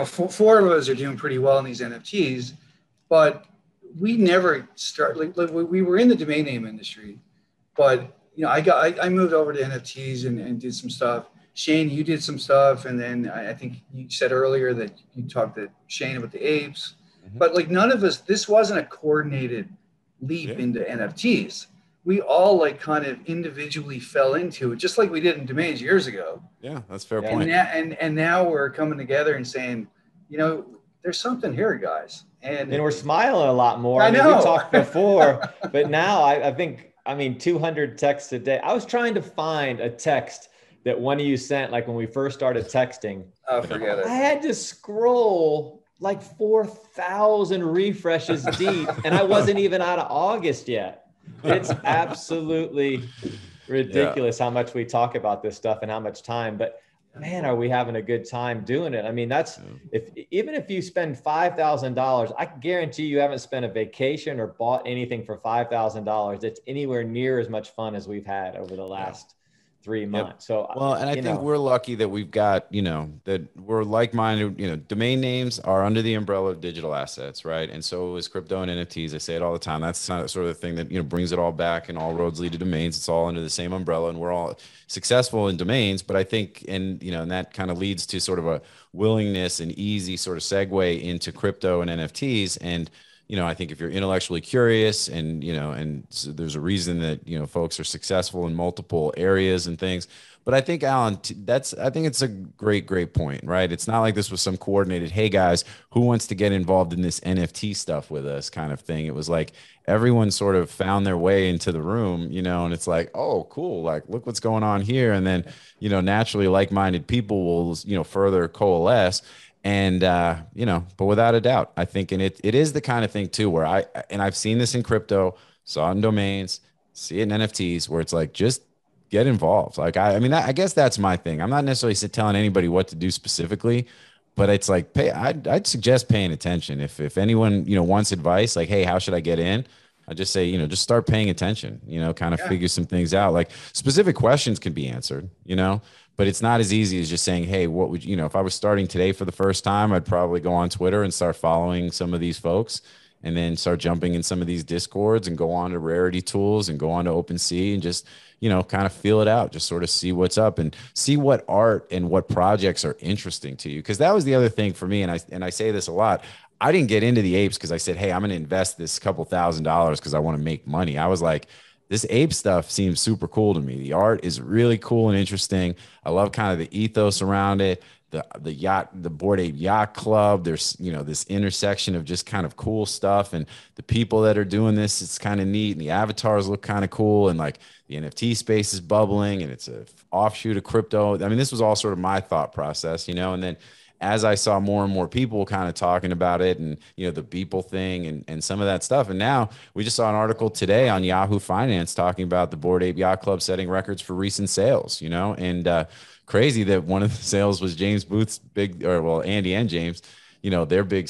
four of us are doing pretty well in these NFTs, but we never we were in the domain name industry, but I moved over to NFTs and did some stuff. Shane, you did some stuff. And then I think you said earlier that you talked to Shane about the apes, but like none of us, this wasn't a coordinated leap into NFTs. We all kind of individually fell into it, just like we did in domains years ago. Yeah, that's a fair point. And now we're coming together and saying, there's something here, guys. And we're smiling a lot more. I know. We talked before, but now I think 200 texts a day. I was trying to find a text that one of you sent, like when we first started texting. Oh, forget it. I had to scroll like 4,000 refreshes deep, and I wasn't even out of August yet. It's absolutely ridiculous how much we talk about this stuff and how much time. But man, are we having a good time doing it? I mean, that's even if you spend $5,000, I can guarantee you haven't spent a vacation or bought anything for $5,000 that's anywhere near as much fun as we've had over the last 3 months. So, well, and I think we're lucky that we've got, that we're like-minded, domain names are under the umbrella of digital assets, right? And so is crypto and NFTs. I say it all the time. That's sort of the thing that, brings it all back, and all roads lead to domains. It's all under the same umbrella, and we're all successful in domains. But I think, and that kind of leads to sort of a willingness and easy sort of segue into crypto and NFTs. And I think if you're intellectually curious and, and so there's a reason that, folks are successful in multiple areas and things. But I think, Alan, I think it's a great point, right? It's not like this was some coordinated, hey guys, who wants to get involved in this NFT stuff with us kind of thing. It was like everyone sort of found their way into the room, and it's like, oh, cool. Like, look what's going on here. And then, naturally like-minded people will, further coalesce. And, but without a doubt, I think, and it is the kind of thing too, where I've seen this in crypto, saw it in domains, see it in NFTs, where it's like, just get involved. Like, I guess that's my thing. I'm not necessarily telling anybody what to do specifically, but it's like, I'd suggest paying attention. If anyone, wants advice, like, hey, how should I get in? I just say, just start paying attention, kind of figure some things out. Like, specific questions can be answered, but it's not as easy as just saying, hey, what would, if I was starting today for the first time, I'd probably go on Twitter and start following some of these folks, and then start jumping in some of these Discords and go on to Rarity Tools and go on to OpenSea and just, kind of feel it out, just sort of see what's up and see what art and what projects are interesting to you. Cause that was the other thing for me. And I say this a lot. I didn't get into the apes because I said, hey, I'm going to invest this couple $1,000s because I want to make money. I was like, this ape stuff seems super cool to me. The art is really cool and interesting. I love kind of the ethos around it. The Bored Ape Yacht Club. There's, this intersection of just kind of cool stuff, and the people that are doing this, it's kind of neat. And the avatars look kind of cool. And like the NFT space is bubbling, and it's a offshoot of crypto. I mean, this was all sort of my thought process, and then as I saw more and more people kind of talking about it, and, the Beeple thing and some of that stuff. And now we just saw an article today on Yahoo Finance talking about the Bored Ape Yacht Club setting records for recent sales, and crazy that one of the sales was James Booth's Andy and James, their big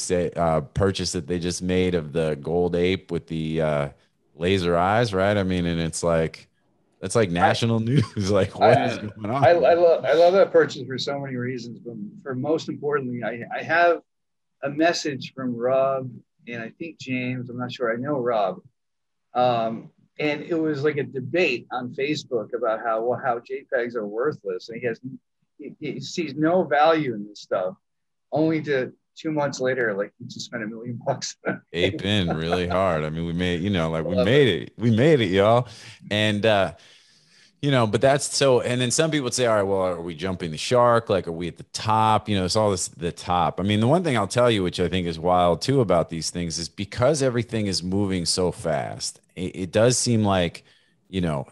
purchase that they just made of the gold ape with the laser eyes, right? I mean, and it's like national news. Like, what is going on? I love that purchase for so many reasons, but for most importantly, I have a message from Rob and I think James. I'm not sure. I know Rob. And it was like a debate on Facebook about how JPEGs are worthless, and he sees no value in this stuff. Only to 2 months later, like, he just spent $1 million. Ape in really hard. I mean, we made it, y'all. And but that's so. And then some people would say, all right, well, are we jumping the shark? Like, are we at the top? It's all this the top. I mean, the one thing I'll tell you, which I think is wild too about these things, is because everything is moving so fast, it does seem like,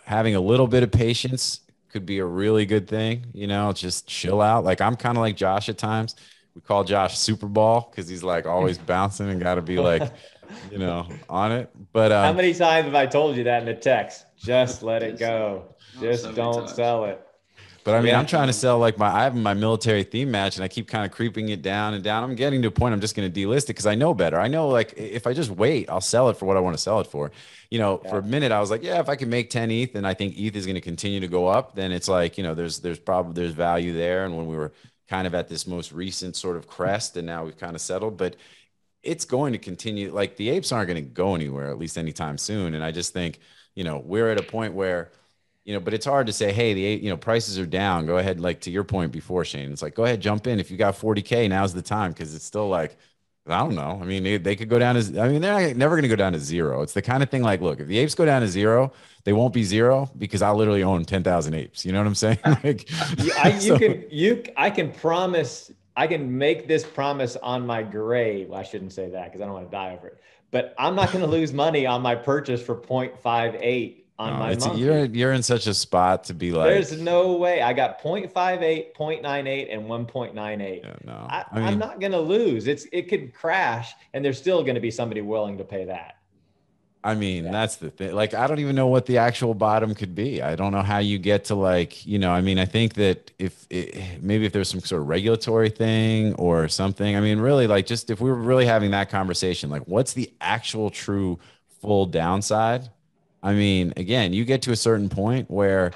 having a little bit of patience could be a really good thing. Just chill out. Like, I'm kind of like Josh at times. We call Josh Super Ball because he's like always bouncing and got to be like, on it. But how many times have I told you that in a text? Just let it go. Just don't sell it. But I mean, I'm trying to sell I have my military theme match, and I keep kind of creeping it down and down. I'm getting to a point I'm just going to delist it because I know better. I know, like, if I just wait, I'll sell it for what I want to sell it for. For a minute, I was like, yeah, if I can make 10 ETH and I think ETH is going to continue to go up, then it's like, there's value there. And when we were kind of at this most recent sort of crest, and now we've kind of settled, but it's going to continue. Like, the apes aren't going to go anywhere, at least anytime soon. And I just think, we're at a point where, but it's hard to say, hey, prices are down. Go ahead. Like, to your point before, Shane, it's like, go ahead, jump in. If you got 40K, now's the time. Cause it's still like, I don't know. I mean, they could go down they're never going to go down to zero. It's the kind of thing like, look, if the apes go down to zero, they won't be zero because I literally own 10,000 apes. You know what I'm saying? Like, I can promise, I can make this promise on my grave. Well, I shouldn't say that because I don't want to die over it, but I'm not going to lose money on my purchase for 0.58. You're in such a spot to be like, there's no way. I got 0.58, 0.98, and 1.98. Yeah, no. I'm not going to lose. It could crash, and there's still going to be somebody willing to pay that. I mean, that's the thing. Like, I don't even know what the actual bottom could be. I don't know how you get to like, I mean, I think that maybe if there's some sort of regulatory thing or something, I mean, really like just if we were really having that conversation, like what's the actual true full downside? I mean, again, you get to a certain point where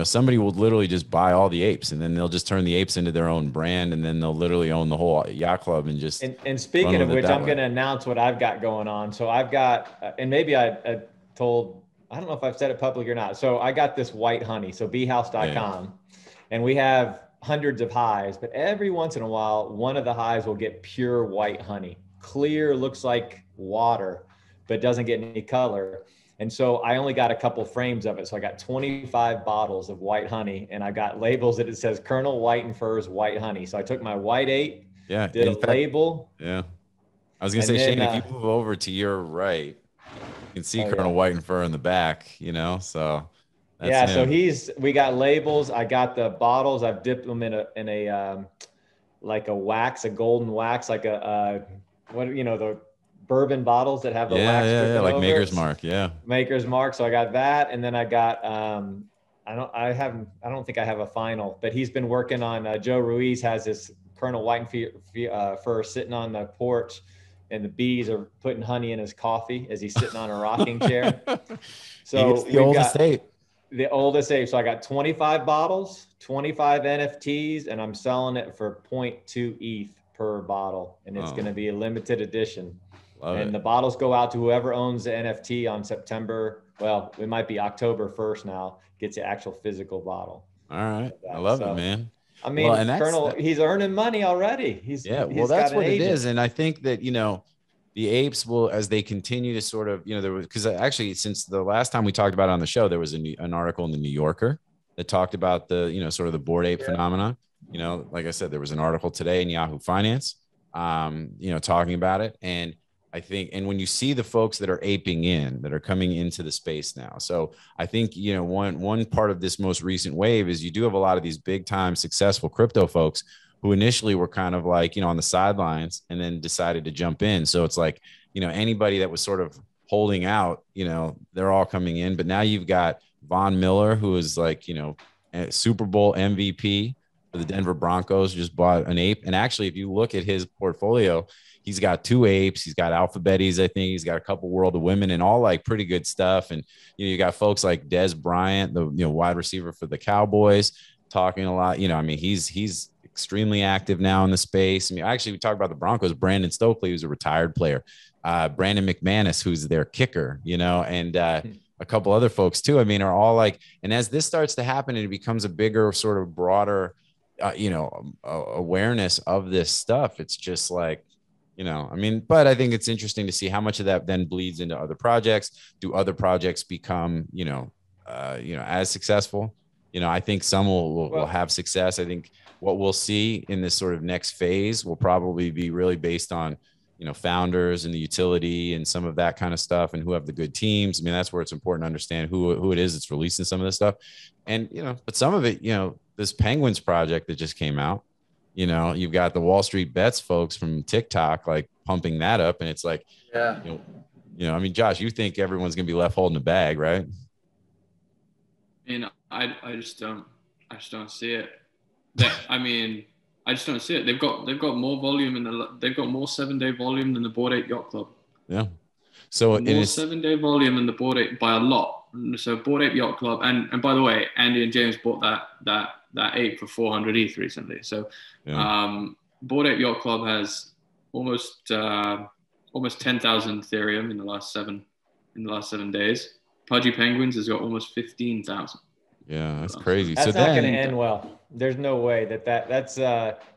somebody will literally just buy all the apes and then they'll just turn the apes into their own brand and then they'll literally own the whole yacht club and just And speaking of which, I'm going to announce what I've got going on. So I've got, and maybe I told, I don't know if I've said it publicly or not. So I got this white honey, so beehouse.com, and we have hundreds of hives, but every once in a while, one of the hives will get pure white honey, clear, looks like water, but doesn't get any color. And so I only got a couple frames of it. So I got 25 bottles of white honey, and I got labels that it says Colonel White and Furs white honey. So I took my white ape, did a label. Yeah. I was going to say, Shane, if you move over to your right, you can see Colonel White and Fur in the back, so. That's so we got labels. I got the bottles. I've dipped them in a like a wax, a golden wax, like the bourbon bottles that have the wax. Like Maker's Mark. Maker's Mark. So I got that. And then I got, I don't think I have a final, but he's been working on, Joe Ruiz has this Colonel White and Fur sitting on the porch, and the bees are putting honey in his coffee as he's sitting on a rocking chair. So the oldest ape. The oldest ape. So I got 25 bottles, 25 NFTs, and I'm selling it for 0.2 ETH per bottle. And it's going to be a limited edition. The bottles go out to whoever owns the NFT on September. Well, it might be October 1st now, gets the actual physical bottle. All right. I love it, man. I mean, Colonel, he's earning money already. He's that's what it is. And I think that, the apes will, as they continue to sort of, there was, because actually since the last time we talked about it on the show, there was an article in the New Yorker that talked about the, sort of the Bored Ape phenomenon. Like I said, there was an article today in Yahoo Finance, talking about it. And I think, and when you see the folks that are aping in, that are coming into the space now. So I think, one part of this most recent wave is you do have a lot of these big time successful crypto folks who initially were kind of like, on the sidelines and then decided to jump in. So it's like, anybody that was sort of holding out, they're all coming in. But now you've got Von Miller, who is like, a Super Bowl MVP for the Denver Broncos, just bought an ape. And actually, if you look at his portfolio, he's got 2 apes. He's got alphabetes. I think he's got a couple World of Women and all like pretty good stuff. And, you got folks like Des Bryant, the, wide receiver for the Cowboys, talking a lot. I mean, he's extremely active now in the space. I mean, actually, we talked about the Broncos. Brandon Stokely, who's a retired player, Brandon McManus, who's their kicker, and a couple other folks too. I mean, are all like, and as this starts to happen and it becomes a bigger sort of broader, awareness of this stuff, it's just like, I mean, but I think it's interesting to see how much of that then bleeds into other projects. Do other projects become, as successful? I think some will have success. I think what we'll see in this sort of next phase will probably be really based on, founders and the utility and some of that kind of stuff and who have the good teams. I mean, that's where it's important to understand who it is that's releasing some of this stuff. And, but some of it, this Penguins project that just came out, you've got the Wall Street Bets folks from TikTok, like pumping that up. And it's like, I mean, Josh, you think everyone's going to be left holding the bag, right? I just don't see it. I just don't see it. They've got more volume they've got more 7-day volume than the Bored Ape Yacht Club. Yeah. So more 7-day volume than the Bored Ape by a lot. So Bored Ape Yacht Club, and by the way, Andy and James bought that ape for 400 ETH recently. So Bored Ape Yacht Club has almost 10,000 Ethereum in the last 7 days. Pudgy Penguins has got almost 15,000. Yeah, that's crazy. That's not going to end well. There's no way that's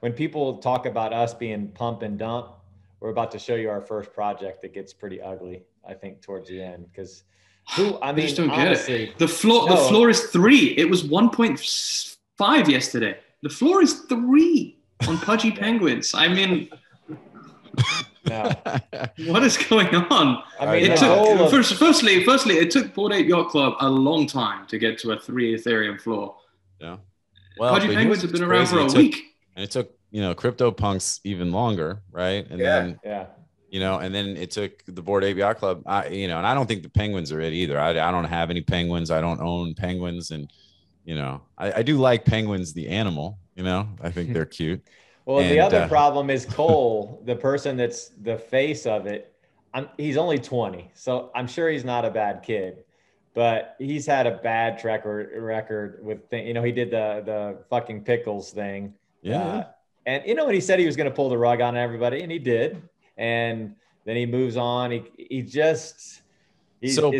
when people talk about us being pump and dump, we're about to show you our first project that gets pretty ugly, I think, towards the end. Because I just don't honestly, get it. The floor is 3. It was 1.5 yesterday. The floor is 3 on Pudgy Penguins. I mean, no. What is going on? I mean, firstly, it took Bored Ape Yacht Club a long time to get to a 3 Ethereum floor. Yeah. Well, Pudgy Penguins have been around for a week. And it took, CryptoPunks even longer, right? And then, and then it took the Bored Ape Yacht Club, and I don't think the penguins are it either. I don't have any penguins. I don't own penguins. And, I do like penguins, the animal, I think they're cute. Well, the other problem is Cole, the person that's the face of it. He's only 20, so I'm sure he's not a bad kid, but he's had a bad track record with, he did the fucking pickles thing. Yeah. And when he said he was going to pull the rug on everybody, and he did, and then he moves on. He's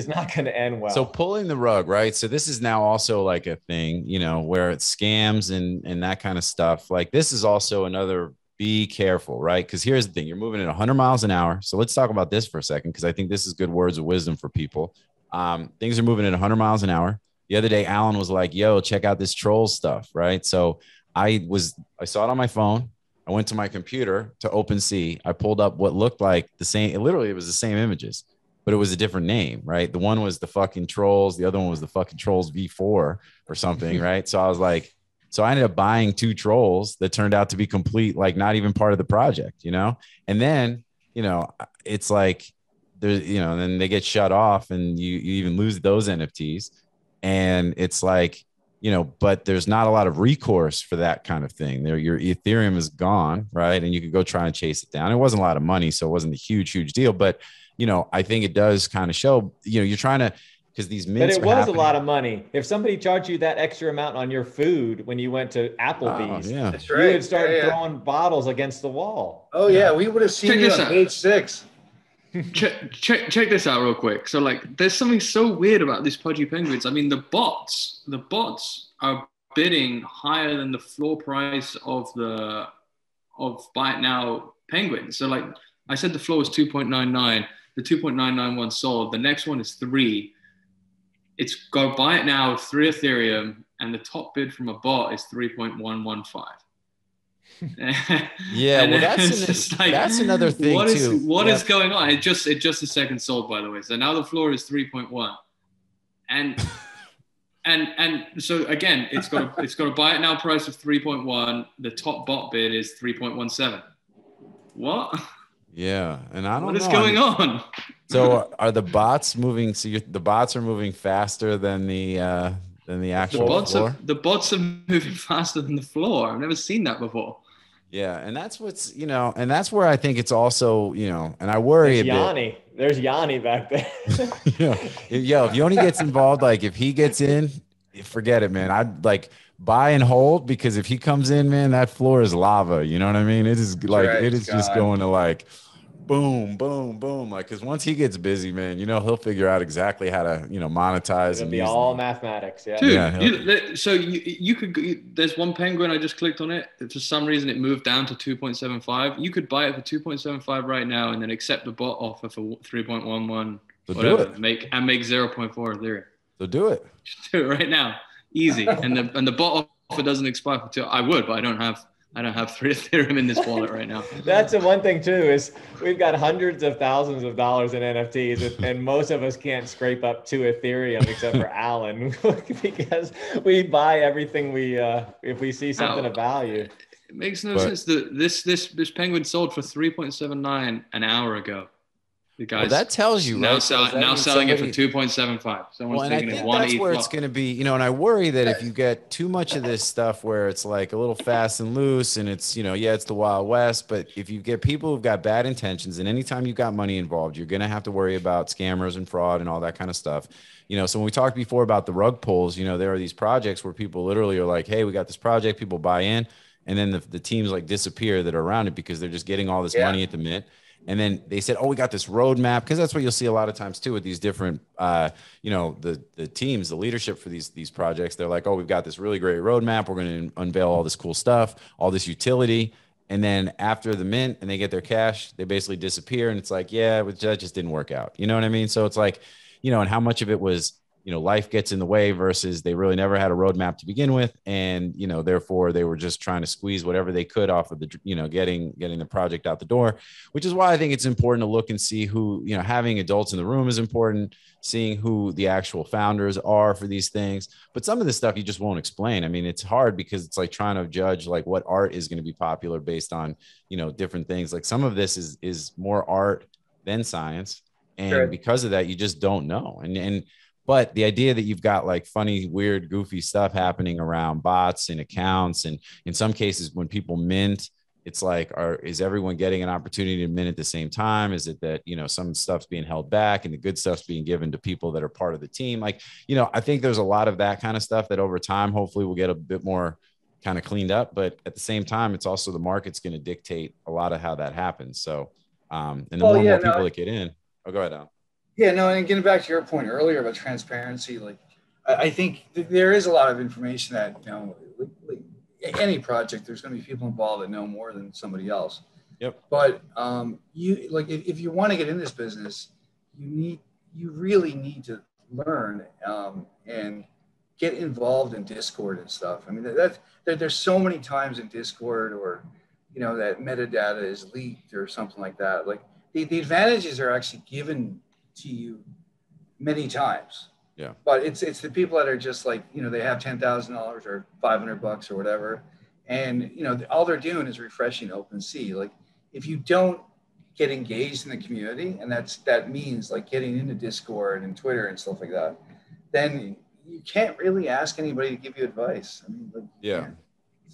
not going to end well. So pulling the rug, right? So this is now also like a thing, where it's scams and that kind of stuff. Like this is also another, be careful, right? Because here's the thing, you're moving at 100 miles an hour. So let's talk about this for a second, because I think this is good words of wisdom for people. Things are moving at 100 miles an hour. The other day, Alan was like, yo, check out this troll stuff, right? So I saw it on my phone. I went to my computer to OpenSea. I pulled up what looked like the same. It was the same images, but it was a different name, right? The one was the fucking trolls. The other one was the fucking trolls V4 or something, right? So I was like, I ended up buying 2 trolls that turned out to be complete, like not even part of the project, And then, it's like there's, and then they get shut off and you even lose those NFTs. And it's like, but there's not a lot of recourse for that kind of thing. Your Ethereum is gone, right? And you could go try and chase it down. It wasn't a lot of money, so it wasn't a huge deal. But, I think it does kind of show, you're trying to, because these mints. But it was a lot of money. If somebody charged you that extra amount on your food when you went to Applebee's, That's right. You would start throwing bottles against the wall. Oh yeah, we would have seen you on page 6. Check this out real quick. So like, there's something so weird about these pudgy penguins. I mean, the bots are bidding higher than the floor price of buy it now penguins. So like I said, the floor was 2.99. The 2.991 sold. The next one is 3. It's go buy it now, 3 Ethereum, and the top bid from a bot is 3.115. Yeah, well, that's another thing too. What is going on? It just a second sold, by the way. So now the floor is 3.1, and so again, it's got a buy it now price of 3.1. The top bot bid is 3.17. What? Yeah, and I don't know what is going on. So are the bots moving? So the bots are moving faster than the actual floor? The bots are moving faster than the floor. I've never seen that before. Yeah, and that's what's, and that's where I think it's also, and I worry a bit. There's Yoni back there. If Yoni gets involved, like if he gets in, forget it, man. I'd like buy and hold, because if he comes in, man, that floor is lava. You know what I mean? It is like, it is just going to like boom, boom, boom. Like, because once he gets busy, man, he'll figure out exactly how to, monetize. It'll be all mathematics. Yeah. Dude, so you could, there's one penguin, I just clicked on it. For some reason, it moved down to 2.75. You could buy it for 2.75 right now and then accept the bot offer for 3.11, so whatever, make 0.4 Ethereum. So do it. Just do it right now. Easy. And the bot offer doesn't expire for 2. I would, but I don't have 3 Ethereum in this wallet right now. That's the one thing too, is we've got hundreds of thousands of dollars in NFTs, and most of us can't scrape up 2 Ethereum except for Alan, because we buy everything if we see something of value. It makes no sense. This penguin sold for 3.79 an hour ago. The guys, that tells you, now right? Selling it for 2.75. Someone's taking it one. That's where it's going to be, and I worry that if you get too much of this stuff where it's like a little fast and loose, and it's, it's the Wild West, but if you get people who've got bad intentions, and anytime you've got money involved, you're going to have to worry about scammers and fraud and all that kind of stuff. So when we talked before about the rug pulls, there are these projects where people literally are like, hey, we got this project, people buy in, and then the teams like disappear that are around it because they're just getting all this money at the mint. And then they said, oh, we got this roadmap, because that's what you'll see a lot of times too with these different, the teams, the leadership for these projects. They're like, oh, we've got this really great roadmap. We're going to unveil all this cool stuff, all this utility. And then after the mint and they get their cash, they basically disappear. And it's like, yeah, that just didn't work out. You know what I mean? So it's like, and how much of it was life gets in the way versus they really never had a roadmap to begin with. And, therefore they were just trying to squeeze whatever they could off of the, getting the project out the door, which is why I think it's important to look and see who, having adults in the room is important, seeing who the actual founders are for these things. But some of this stuff you just won't explain. I mean, it's hard because it's like trying to judge like what art is going to be popular based on, different things. Like some of this is more art than science. And Sure. because of that, you just don't know. But the idea that you've got like funny, weird, goofy stuff happening around bots and accounts, and in some cases when people mint, it's like, is everyone getting an opportunity to mint at the same time? Is it that, some stuff's being held back and the good stuff's being given to people that are part of the team? Like, I think there's a lot of that kind of stuff that over time, hopefully we'll get a bit more kind of cleaned up. But at the same time, it's also the market's going to dictate a lot of how that happens. So, and the more and more people that get in, go ahead, Al. Yeah, no, and getting back to your point earlier about transparency, like I think there is a lot of information that, like any project, there's going to be people involved that know more than somebody else. Yep. But you like if you want to get in this business, you really need to learn and get involved in Discord and stuff. I mean, there's so many times in Discord or that metadata is leaked or something like that. Like the advantages are actually given to you many times. Yeah. But it's the people that are just like, they have $10,000 or $500 or whatever. And, all they're doing is refreshing OpenSea. Like if you don't get engaged in the community, and that means like getting into Discord and Twitter and stuff like that, then you can't really ask anybody to give you advice. I mean, like, yeah.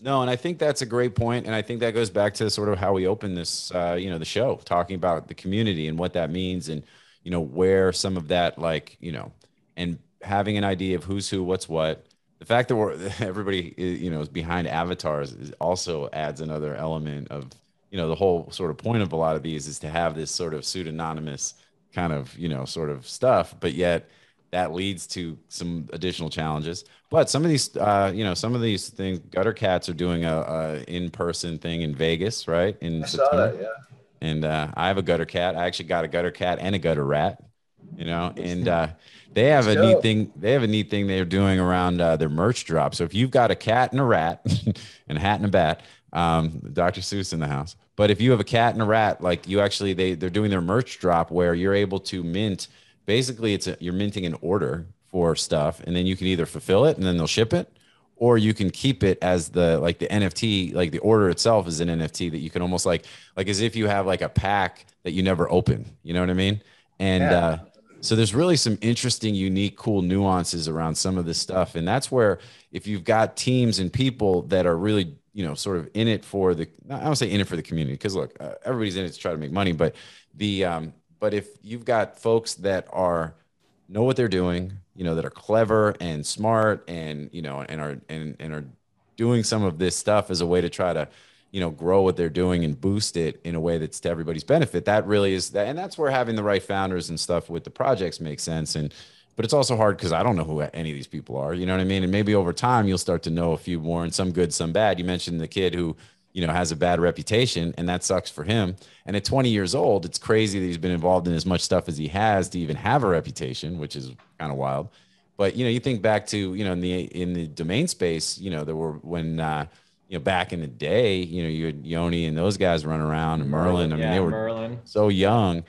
No, and I think that's a great point. And I think that goes back to sort of how we open this, the show, talking about the community and what that means, and where some of that, like, and having an idea of who's who, what's what. The fact that everybody is behind avatars also adds another element of, the whole sort of point of a lot of these is to have this sort of pseudonymous kind of, sort of stuff, but yet that leads to some additional challenges. But some of these, some of these things, Gutter Cats are doing a in-person thing in Vegas, right? I saw that, yeah. And I have a gutter cat. I actually got a gutter cat and a gutter rat, and they have a neat thing. They have a neat thing they're doing around their merch drop. So if you've got a cat and a rat and a hat and a bat, Dr. Seuss in the house. But if you have a cat and a rat, like you actually, they're doing their merch drop where you're able to mint. Basically, you're minting an order for stuff, and then you can either fulfill it and then they'll ship it, or you can keep it as the NFT, like the order itself is an NFT that you can almost like as if you have like a pack that you never open, you know what I mean? And so there's really some interesting, unique, cool nuances around some of this stuff. And that's where if you've got teams and people that are really, sort of in it for I don't say in it for the community, because look, everybody's in it to try to make money, but but if you've got folks that know what they're doing, that are clever and smart and, and are doing some of this stuff as a way to try to, grow what they're doing and boost it in a way that's to everybody's benefit. That really is that. And that's where having the right founders and stuff with the projects makes sense. But it's also hard because I don't know who any of these people are, you know what I mean? And maybe over time you'll start to know a few more, and some good, some bad. You mentioned the kid who, has a bad reputation, and that sucks for him. And at 20 years old, it's crazy that he's been involved in as much stuff as he has to even have a reputation, which is kind of wild. But, you think back to, in the domain space, there were when, back in the day, you had Yoni and those guys run around, and Merlin. I mean, they were so young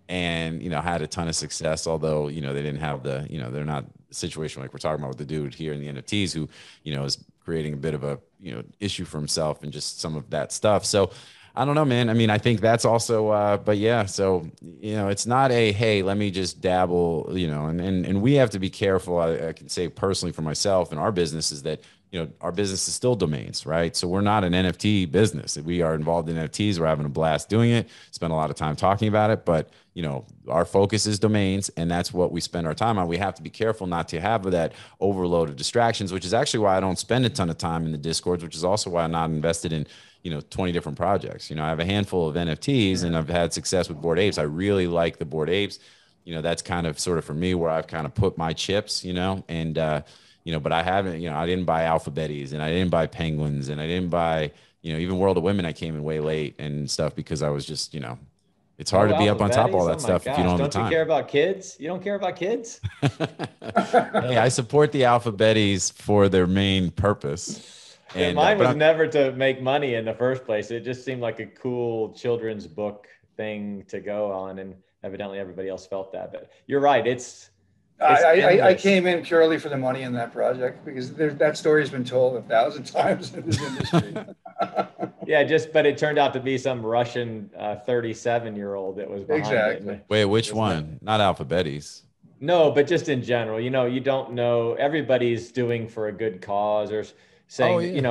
and, had a ton of success, although, they didn't have the, they're not a situation like we're talking about with the dude here in the NFTs who, is creating a bit of a, issue for himself and just some of that stuff. So I don't know, man. I mean, I think that's also, but yeah, so, it's not hey, let me just dabble, and we have to be careful. I can say personally for myself and our business is that, our business is still domains, right? So we're not an NFT business. We are involved in NFTs. We're having a blast doing it. Spend a lot of time talking about it, but our focus is domains, and that's what we spend our time on. We have to be careful not to have that overload of distractions, which is actually why I don't spend a ton of time in the Discords, which is also why I'm not invested in 20 different projects. I have a handful of NFTs and I've had success with Bored Apes. I really like the Bored Apes. That's kind of sort of for me where I've kind of put my chips, and, but I haven't, I didn't buy Alphabetties, and I didn't buy Penguins, and I didn't buy, even World of Women. I came in way late and stuff because I was just, it's hard to be up on top of all Alphabetis? that Oh my stuff if you gosh. don't have the Don't you time. care about kids? You don't care about kids? Hey, I support the Alphabetis for their main purpose. And Mine was never to make money in the first place. It just seemed like a cool children's book thing to go on, and evidently everybody else felt that. But you're right. I came in purely for the money in that project because that story has been told 1,000 times in this industry. Yeah, but it turned out to be some Russian 37-year-old that was behind Exactly. it. Wait, which one? Not Alphabetis. No, but just in general, you don't know. Everybody's doing for a good cause or saying,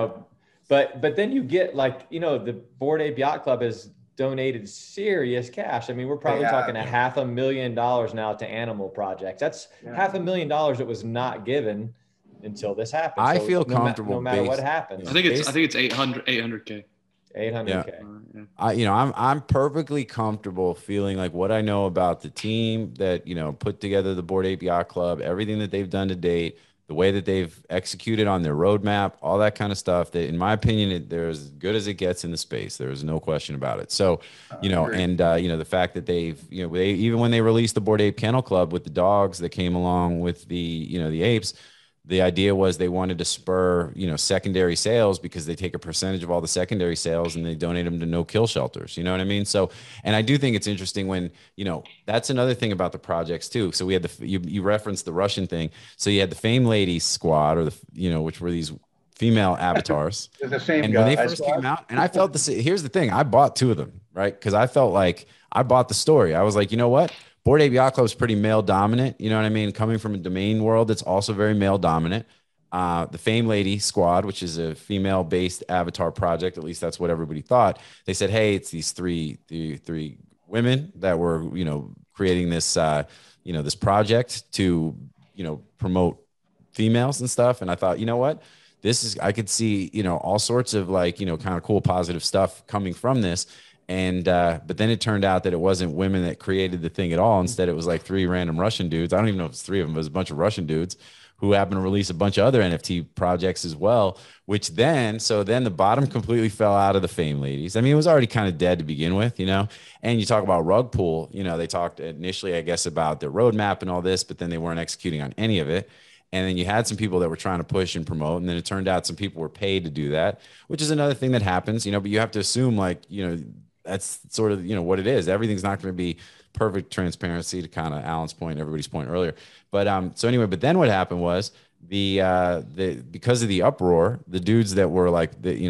but then you get the Bored Ape Yacht Club has donated serious cash. I mean, we're probably talking $500,000 now to animal projects. That's $500,000 that was not given until this happened. I feel comfortable no matter what happens. I think it's 800K. 800K. I'm perfectly comfortable feeling like what I know about the team that, put together the Bored Ape Yacht Club, everything that they've done to date, the way that they've executed on their roadmap, all that kind of stuff that in my opinion, they're as good as it gets in the space. There's no question about it. So, the fact that they've, even when they released the Bored Ape Kennel Club with the dogs that came along with the apes, the idea was they wanted to spur, secondary sales because they take a percentage of all the secondary sales and they donate them to no kill shelters. You know what I mean? So, and I do think it's interesting when, that's another thing about the projects too. So we had you referenced the Russian thing. So you had the Fame Ladies squad or which were these female avatars. The same and guy. when they first came out, and I felt here's the thing, I bought 2 of them, right? Because I felt like I bought the story. I was like, you know what? Bored Ape Yacht Club is pretty male dominant. You know what I mean? Coming from a domain world that's also very male dominant. The Fame Lady Squad, which is a female based avatar project, at least that's what everybody thought. They said, hey, it's these three women that were, creating this, this project to, promote females and stuff. And I thought, you know what? I could see, all sorts of kind of cool, positive stuff coming from this. And, but then it turned out that it wasn't women that created the thing at all. Instead, it was like 3 random Russian dudes. I don't even know if it's 3 of them, but it was a bunch of Russian dudes who happened to release a bunch of other NFT projects as well, then the bottom completely fell out of the Fame Ladies. I mean, it was already kind of dead to begin with, and you talk about Rug Pool, they talked initially, I guess, about the roadmap and all this, but then they weren't executing on any of it. And then you had some people that were trying to push and promote. And then it turned out some people were paid to do that, which is another thing that happens, but you have to assume that's sort of, what it is. Everything's not going to be perfect transparency, to kind of Alan's point, everybody's point earlier. But so anyway, but then what happened was because of the uproar, the dudes that were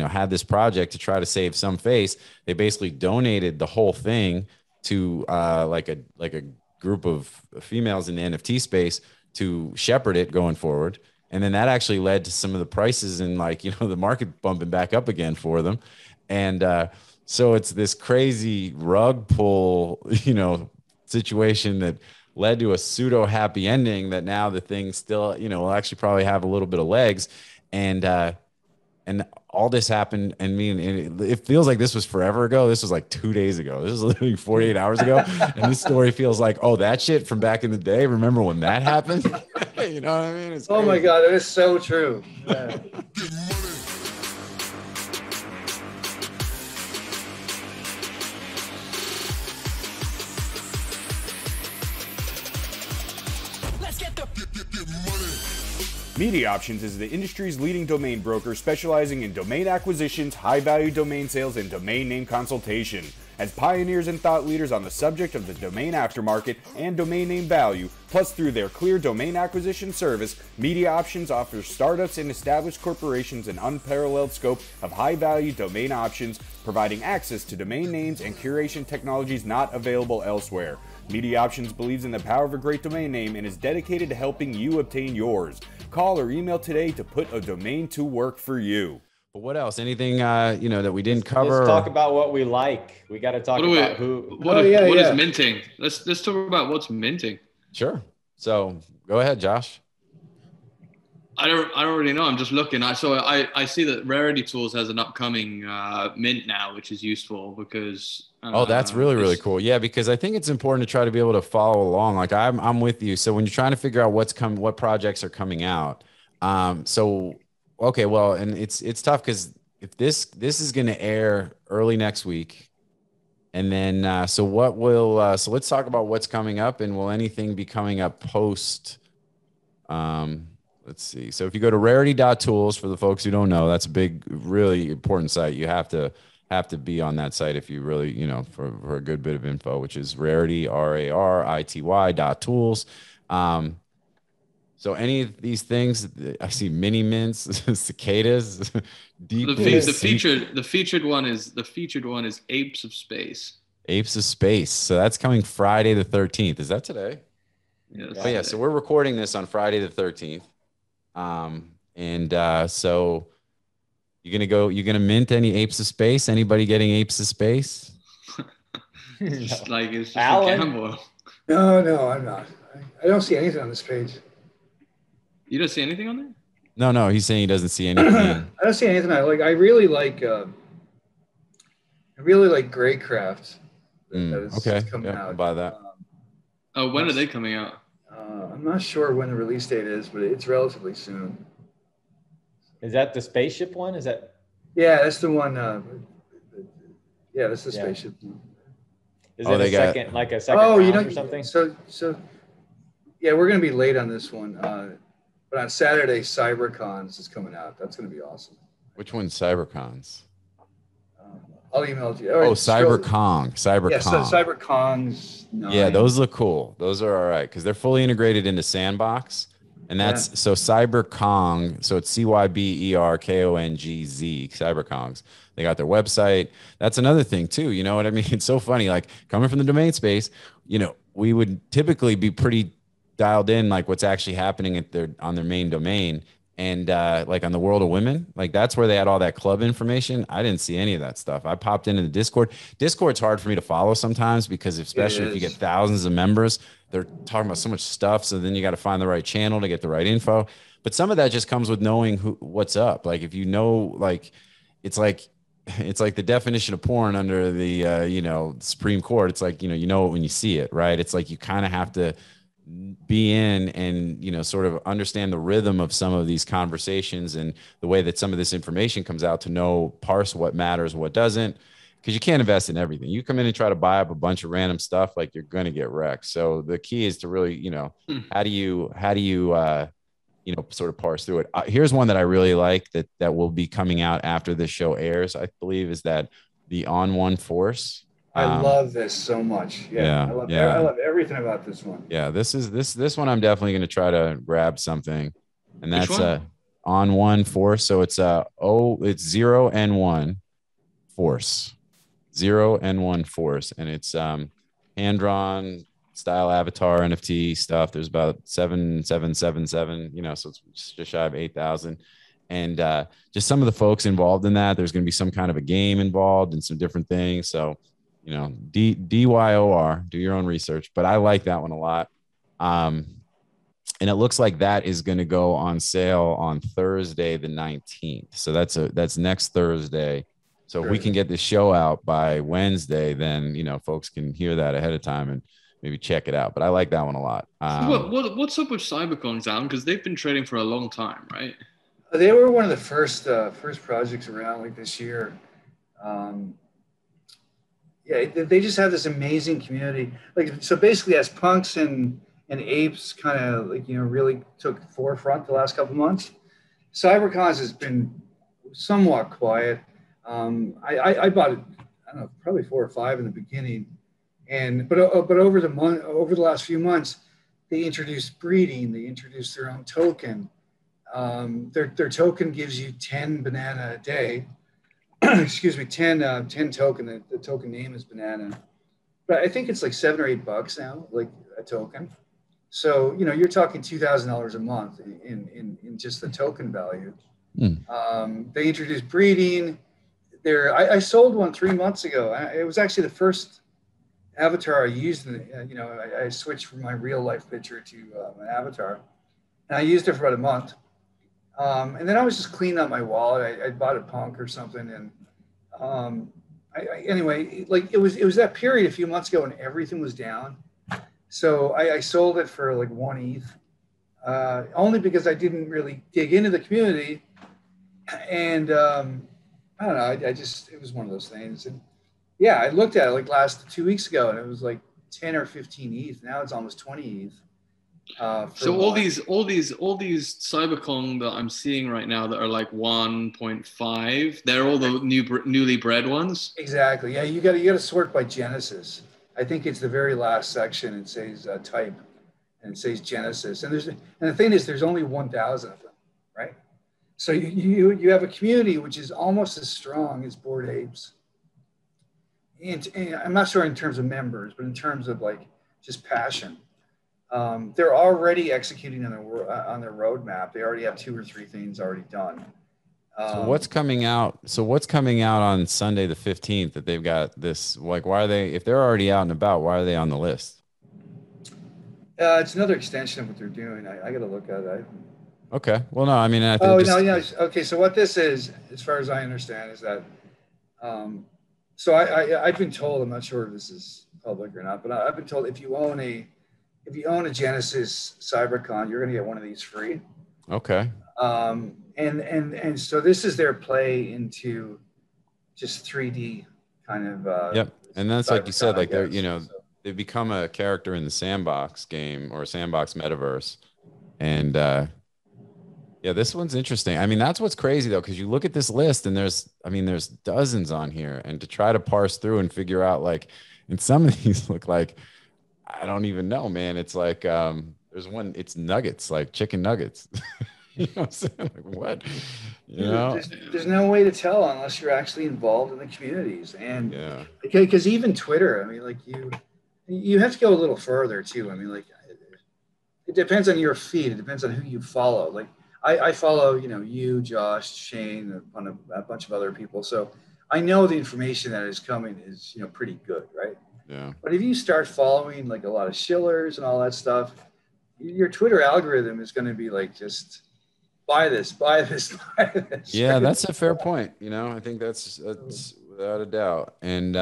had this project to try to save some face, they basically donated the whole thing to like a group of females in the NFT space to shepherd it going forward. And then that actually led to some of the prices and the market bumping back up again for them. And, so it's this crazy rug pull, situation that led to a pseudo happy ending that now the thing still, will actually probably have a little bit of legs. And all this happened. And it feels like this was forever ago. This was like 2 days ago. This was literally 48 hours ago. And this story feels like, oh, that shit from back in the day. Remember when that happened? You know what I mean? It's crazy. Oh my God, that is so true. Yeah. Media Options is the industry's leading domain broker specializing in domain acquisitions, high-value domain sales, and domain name consultation. As pioneers and thought leaders on the subject of the domain aftermarket and domain name value, plus through their clear domain acquisition service, Media Options offers startups and established corporations an unparalleled scope of high-value domain options, providing access to domain names and curation technologies not available elsewhere. Media Options believes in the power of a great domain name and is dedicated to helping you obtain yours. Call or email today to put a domain to work for you. But what else? Anything that we didn't cover? Let's talk about what we like. We got to talk about what is minting. Let's talk about what's minting. Sure. So go ahead, Josh. I don't really know. I'm just looking. I see that Rarity Tools has an upcoming mint now, which is useful because. That's really cool. Yeah, because I think it's important to try to be able to follow along. Like I'm with you. So when you're trying to figure out what projects are coming out. Okay, well, and it's tough because if this is going to air early next week, And then, so what will, so let's talk about what's coming up, and will anything be coming up post? Let's see. So if you go to rarity.tools, for the folks who don't know, that's a big, really important site. You have to be on that site if you really, for a good bit of info, which is rarity, RARITY.tools. So any of these things, I see mini mints, cicadas, deep blue sea, The featured one is Apes of Space. apes of space. So that's coming Friday the 13th. Is that today? Yes. Oh yeah. So we're recording this on Friday the 13th. So you're gonna mint any apes of space? Anybody getting apes of space? It's just a Alan? gamble. No, I'm not. I don't see anything on this page. You don't see anything on there? No, he's saying he doesn't see anything. I don't see anything. I really like Greycraft. That is Okay. coming Yeah, out. I'll buy that. When are they coming out? I'm not sure when the release date is, but it's relatively soon. Is that the spaceship one? Is that? Yeah, that's the one. Yeah, that's the spaceship one. Is it a second round or something? So yeah, we're gonna be late on this one. But on Saturday, CyberCons is coming out. That's gonna be awesome. Which one's CyberCons? I'll email it to you. Oh, CyberCon. Yeah, so CyberCons. 9. Yeah, those look cool. Those are all right because they're fully integrated into Sandbox. And that's so CyberKong. So it's CYBERKONGZ, CyberKongs. They got their website. That's another thing too. You know what I mean? It's so funny. Like coming from the domain space, we would typically be pretty dialed in, like what's actually happening on their main domain. And like on the World of Women, like that's where they had all that club information. I didn't see any of that stuff. I popped into the Discord. Discord's hard for me to follow sometimes because especially if you get thousands of members, they're talking about so much stuff. So then you got to find the right channel to get the right info. But some of that just comes with knowing what's up. Like if you know, like it's like the definition of porn under the Supreme Court. It's like you know it when you see it, right? It's like you kind of have to be in and sort of understand the rhythm of some of these conversations and the way that some of this information comes out to know parse what matters, what doesn't, because you can't invest in everything. You come in and try to buy up a bunch of random stuff, like you're going to get wrecked. So the key is to really how do you sort of parse through it. Here's one that I really like that will be coming out after this show airs, I believe, is that the On One Force. I love this so much. I love everything about this one. Yeah, this one I'm definitely going to try to grab something, and that's On One Force. So it's it's 0N1 Force, 0N1 Force, and it's hand drawn style avatar NFT stuff. There's about 7,777, so it's just shy of 8,000. And just some of the folks involved in that. There's going to be some kind of a game involved and some different things. So DYOR, do your own research, but I like that one a lot. And it looks like that is going to go on sale on Thursday, the 19th. So that's next Thursday. So if we can get this show out by Wednesday, then, folks can hear that ahead of time and maybe check it out. But I like that one a lot. What's up with CyberCons, Alan? Because they've been trading for a long time, right? They were one of the first projects around like this year. They just have this amazing community. Like, so basically as punks and apes kind of really took forefront the last couple months, CyberCons has been somewhat quiet. I bought it, I don't know, probably 4 or 5 in the beginning. But over the last few months, they introduced breeding, they introduced their own token. Their token gives you 10 banana a day. Excuse me, 10 token. The token name is banana, but I think it's like $7 or $8 now, like a token. So you're talking $2,000 a month in just the token value. They introduced breeding. I sold one 3 months ago. It was actually the first avatar I used. I switched from my real life picture to an avatar, and I used it for about a month. And then I was just cleaning up my wallet. I bought a punk or something, and anyway, like it was that period a few months ago when everything was down. So I sold it for like 1 ETH, only because I didn't really dig into the community, and I don't know. It was one of those things. And Yeah, I looked at it like last 2 weeks ago, and it was like 10 or 15 ETH. Now it's almost 20 ETH. So one. all these cybercoin that I'm seeing right now that are like 1.5, they're all the newly bred ones. Exactly. Yeah, you got to sort by Genesis. I think it's the very last section. It says type, and it says Genesis. And the thing is, there's only 1,000 of them, right? So you have a community which is almost as strong as Bored Apes. And I'm not sure in terms of members, but in terms of like just passion. They're already executing on their roadmap. They already have 2 or 3 things already done. So what's coming out? So what's coming out on Sunday the 15th that they've got this? Like, why are they? If they're already out and about, why are they on the list? It's another extension of what they're doing. I got to look at it. Okay. Well, no, I mean, I think. Oh no, yeah. Okay, so what this is, as far as I understand, is that. So I've been told. I'm not sure if this is public or not, but I've been told if you own a Genesis CyberCon, you're going to get one of these free. Okay. And so this is their play into just 3D kind of. Yep. And that's like you said, like they're, so. They've become a character in the sandbox game or sandbox metaverse. And yeah, this one's interesting. I mean, that's what's crazy though, because you look at this list and there's dozens on here, and to try to parse through and figure out, like, and some of these look like, I don't even know, man. It's like there's one, it's nuggets, like chicken nuggets. You know what I'm saying? Like, what? You know? There's no way to tell unless you're actually involved in the communities. And yeah, because even Twitter, I mean, like you have to go a little further too. I mean, like it depends on your feed. It depends on who you follow. Like I follow, you, Josh, Shane, a bunch of other people. So I know the information that is coming is, pretty good, right? yeah. But if you start following like a lot of shillers and all that stuff, your Twitter algorithm is going to be like, just buy this, buy this, buy this. Yeah, that's a fair point. I think that's without a doubt. And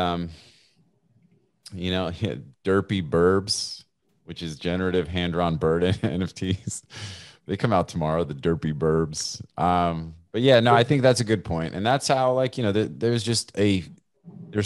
Derpy Burbs, which is generative hand-drawn bird NFTs. They come out tomorrow, the Derpy Burbs. But yeah, no, I think that's a good point. And that's how, like, there's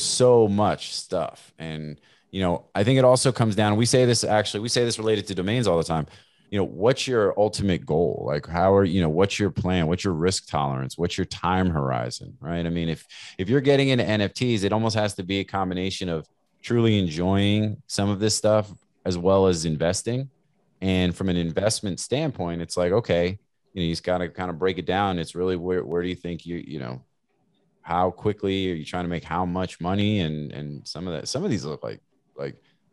so much stuff. And, I think it also comes down, we say this related to domains all the time. What's your ultimate goal? Like, what's your plan? What's your risk tolerance? What's your time horizon? Right. I mean, if you're getting into NFTs, it almost has to be a combination of truly enjoying some of this stuff as well as investing. And from an investment standpoint, it's like, okay, you just got to kind of break it down. It's really where do you think how quickly are you trying to make how much money? And some of these look like,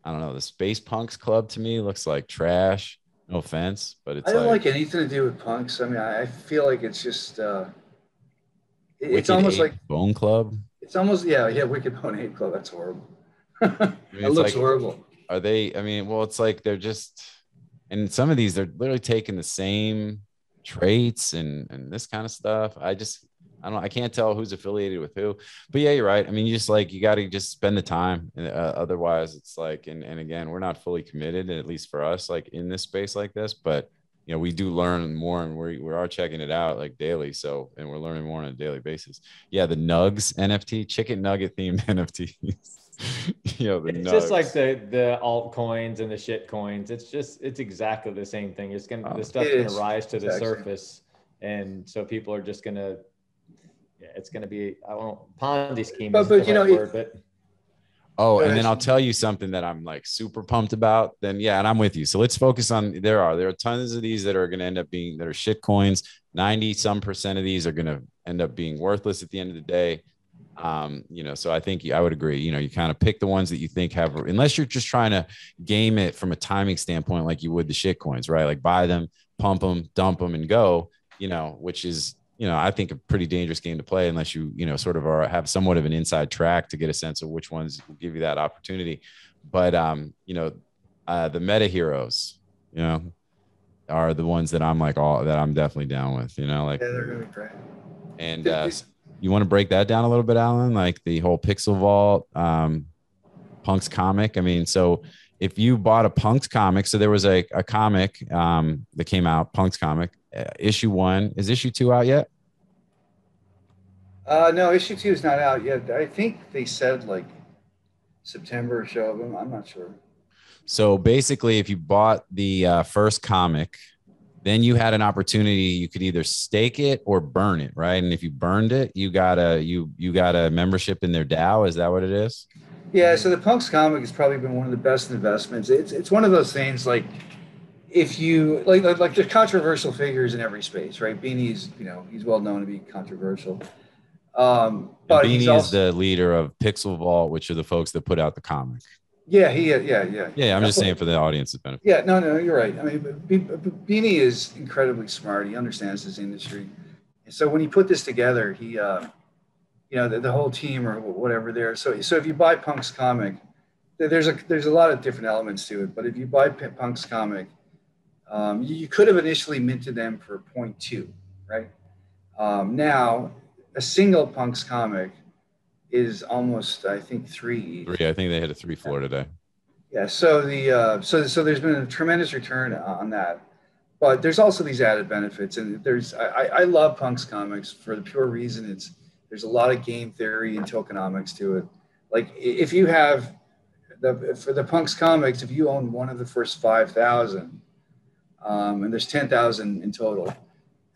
I don't know, the Space Punks Club to me looks like trash. No offense, but it's. I don't like anything to do with punks. I mean, I feel like it's just. It's almost like Bone Club. It's almost Wicked Bone Ape Club. That's horrible. It looks horrible. Are they? I mean, well, it's like they're just, and some of these they're literally taking the same traits and this kind of stuff. I can't tell who's affiliated with who, but yeah, you're right. I mean, you got to just spend the time. Otherwise it's like, and again, we're not fully committed, at least for us, like in this space like this, but we do learn more, and we are checking it out like daily. So, and we're learning more on a daily basis. Yeah. The Nugs NFT, chicken nugget themed NFTs. It's nugs. Just like the altcoins and the shit coins. It's exactly the same thing. The stuff's going to rise to the surface. And so people are just going to, it's going to be, I don't know, Ponzi scheme. And then I'll tell you something that I'm like super pumped about. Then and I'm with you. So let's focus on. There are tons of these that are going to end up being that are shit coins. 90% of these are going to end up being worthless at the end of the day. So I think I would agree. You kind of pick the ones that you think have, unless you're just trying to game it from a timing standpoint, like you would the shit coins, right? Like buy them, pump them, dump them, and go. Which is. I think a pretty dangerous game to play unless you, sort of have somewhat of an inside track to get a sense of which ones will give you that opportunity. But, the meta heroes, are the ones that I'm that I'm definitely down with, they're going to be great. And, you want to break that down a little bit, Alan, like the whole Pixel Vault, Punks comic. I mean, so if you bought a Punks comic, so there was a comic, that came out, Punks comic, issue 1. Is issue 2 out yet? No, issue 2 is not out yet. I think they said like September show. I'm not sure. So basically, if you bought the first comic, then you had an opportunity. You could either stake it or burn it, right? And if you burned it, you got a membership in their DAO. Is that what it is? Yeah. So the Punks comic has probably been one of the best investments. It's one of those things like if you like there's controversial figures in every space, right? Beanie's, he's well known to be controversial. But Beanie he's is also the leader of Pixel Vault, which are the folks that put out the comic. yeah. Yeah, I'm just saying for the audience's benefit. Yeah, no, you're right. I mean, Beanie is incredibly smart. He understands this industry. And so when he put this together, he, the whole team or whatever there. So if you buy Punk's comic, there's a lot of different elements to it. But if you buy Punk's comic, you could have initially minted them for 0.2, right? Now, a single Punk's comic is almost, I think, 3 each. 3. I think they hit a 3 floor today. Yeah, so so there's been a tremendous return on that, but there's also these added benefits, and I love Punk's comics for the pure reason there's a lot of game theory and tokenomics to it. Like if you have for the Punk's comics, if you own one of the first 5,000, and there's 10,000 in total,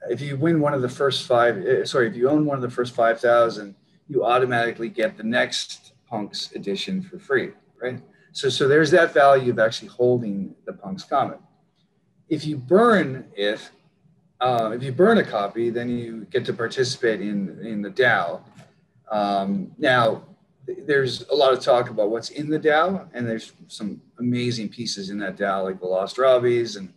if you win one of the first if you own one of the first 5,000, you automatically get the next Punk's edition for free, right? So there's that value of actually holding the Punk's comic. If you burn it, if you burn a copy, then you get to participate in the DAO. Now, there's a lot of talk about what's in the DAO, and there's some amazing pieces in that DAO, like the Lost Robbies, and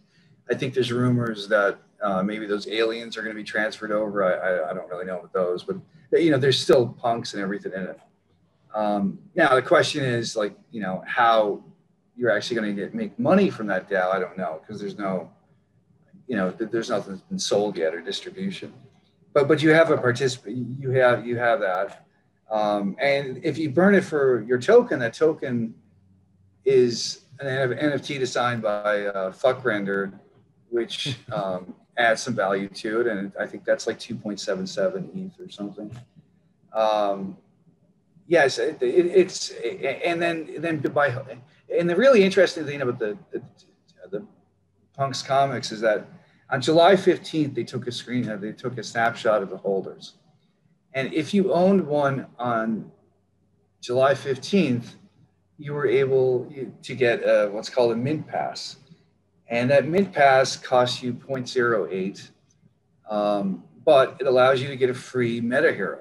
I think there's rumors that maybe those aliens are going to be transferred over. I don't really know about those, but there's still Punks and everything in it. Now the question is how you're actually going to make money from that DAO. I don't know, because there's no, there's nothing that's been sold yet or distribution, but you have a participant, you have that. And if you burn it for your token, that token is an NFT designed by Fuckrender, which adds some value to it. And I think that's like 2.77 ETH or something. Yes, it's and then the really interesting thing about the Punk's comics is that on July 15th they took a snapshot of the holders, and if you owned one on July 15th, you were able to get what's called a mint pass, and that mint pass costs you 0.08, but it allows you to get a free meta hero.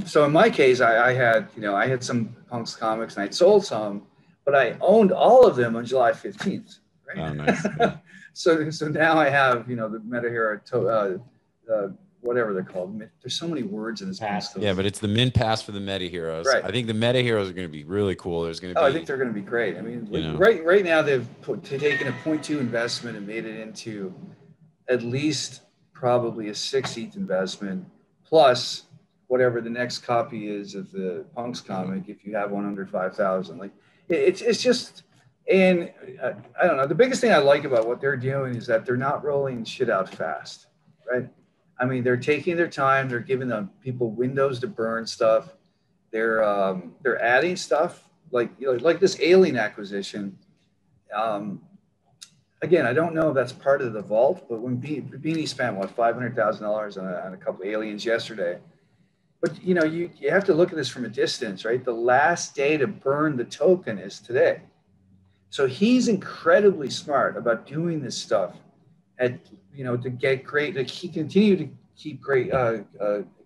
So in my case, I had some Punk's comics and I'd sold some, but I owned all of them on July 15th. Right? Oh, nice. So now I have, the meta hero, whatever they're called. There's so many words in this. Yeah, but it's the mint pass for the meta heroes. Right. I think the meta heroes are going to be really cool. There's going to be. I think they're going to be great. I mean, right now they've taken a 0.2 investment and made it into at least probably a 6 ETH investment plus whatever the next copy is of the Punk's comic, if you have one under 5,000. Like it's just, and I don't know. The biggest thing I like about what they're doing is that they're not rolling shit out fast, right? I mean, they're taking their time. They're giving the people windows to burn stuff. They're adding stuff like this alien acquisition. Again, I don't know if that's part of the vault, but when Beanie spent $500,000 on a couple of aliens yesterday. But you have to look at this from a distance, right? The last day to burn the token is today. So he's incredibly smart about doing this stuff to get great, continue to keep great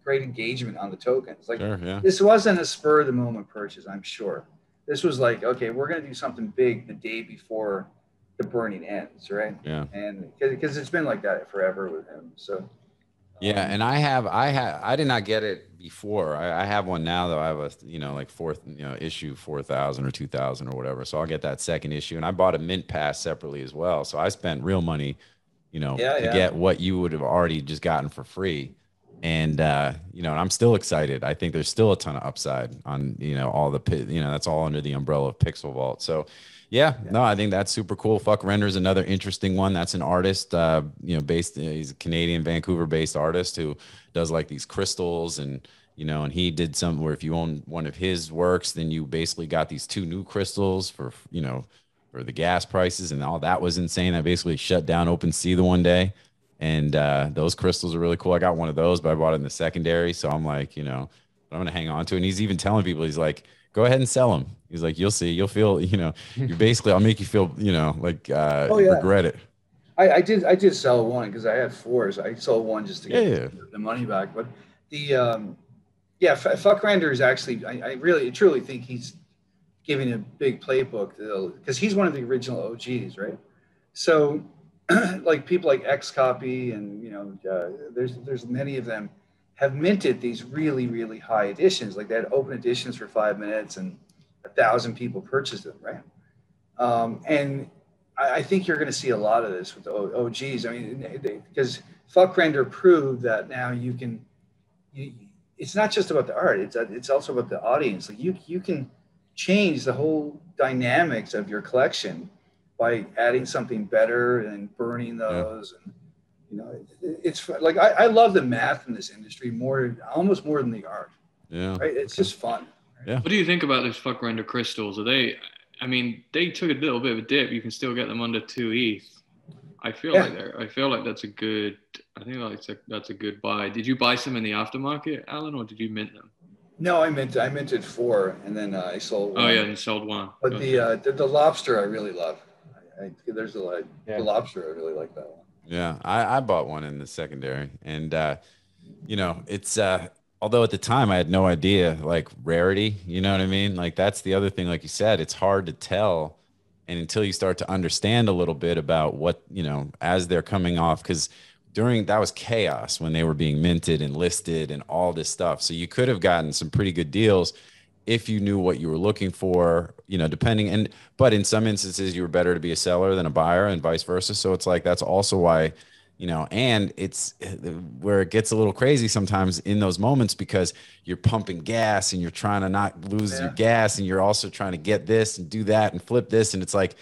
engagement on the tokens. Like, sure, yeah. This wasn't a spur of the moment purchase, I'm sure. This was like, okay, we're going to do something big the day before the burning ends, right? Yeah. And because it's been like that forever with him. So. Yeah, and I did not get it before. I have one now though. I have a fourth issue 4,000 or 2,000 or whatever. So I'll get that second issue, and I bought a mint pass separately as well. So I spent real money, to get what you would have already just gotten for free. And and I'm still excited. I think there's still a ton of upside on all the that's all under the umbrella of Pixel Vault. So. Yeah, no, I think that's super cool. Fuck Render is another interesting one. That's an artist, based. He's a Canadian, Vancouver-based artist who does like these crystals and you know, and he did some where if you own one of his works, then you basically got these 2 new crystals for, you know, for the gas prices, and all that was insane. I basically shut down OpenSea the one day. And those crystals are really cool. I got one of those, but I bought it in the secondary. So I'm like, you know, I'm going to hang on to it. And he's even telling people, he's like, go ahead and sell them. He's like, you'll see, you'll feel, you know, you're basically, I'll make you feel, you know, like Oh yeah. regret it. I did sell one because I had 4. So I sold one just to get the money back. But the yeah, Fuck Render is actually, I really truly think he's giving a big playbook because he's one of the original OGs, right? So like people like Xcopy and, you know, there's many of them have minted these really, really high editions. Like they had open editions for 5 minutes and 1,000 people purchased them, right? And I think you're going to see a lot of this with the OGs. I mean, because Fuck Render proved that now you can, it's not just about the art. It's also about the audience. Like you can change the whole dynamics of your collection by adding something better and burning those. And, you know, it's like, I love the math in this industry almost more than the art. Yeah. Right. It's just fun. Right? Yeah. What do you think about those Fuck Render crystals? Are they, I mean, they took a little bit of a dip. You can still get them under 2 ETH. I feel like that's a good, I think that's a good buy. Did you buy some in the aftermarket, Alan, or did you mint them? No, I minted 4 and then I sold one. Oh yeah, you sold one. But the lobster I really love. The lobster I really like that one. Yeah, I bought one in the secondary, and you know, it's although at the time I had no idea like rarity, you know what I mean? Like that's the other thing, like you said, it's hard to tell, and until you start to understand a little bit about what, you know, as they're coming off, because that was chaos when they were being minted and listed and all this stuff. So you could have gotten some pretty good deals if you knew what you were looking for, you know, but in some instances you were better to be a seller than a buyer and vice versa. So it's like, that's also why, you know, and it's where it gets a little crazy sometimes in those moments because you're pumping gas and you're trying to not lose your gas. And you're also trying to get this and do that and flip this. And it's like,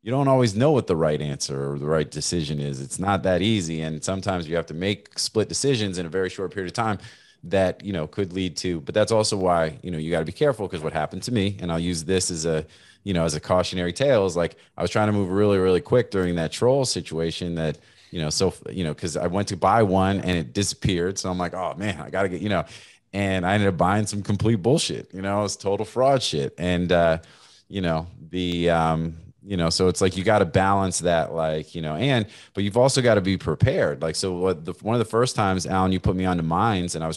you don't always know what the right answer or the right decision is. It's not that easy. And sometimes you have to make split decisions in a very short period of time that, you know, could lead to, but that's also why, you know, you got to be careful, because what happened to me, and I'll use this as a, you know, as a cautionary tale, is like, I was trying to move really, really quick during that troll situation that, you know, so, you know, cause I went to buy one and it disappeared. So I'm like, oh man, I got to get, you know, and I ended up buying some complete bullshit, you know, it's total fraud shit. And, you know, you know, so it's like, you got to balance that, like, you know, but you've also got to be prepared. Like, so one of the first times, Alan, you put me onto Mines, and I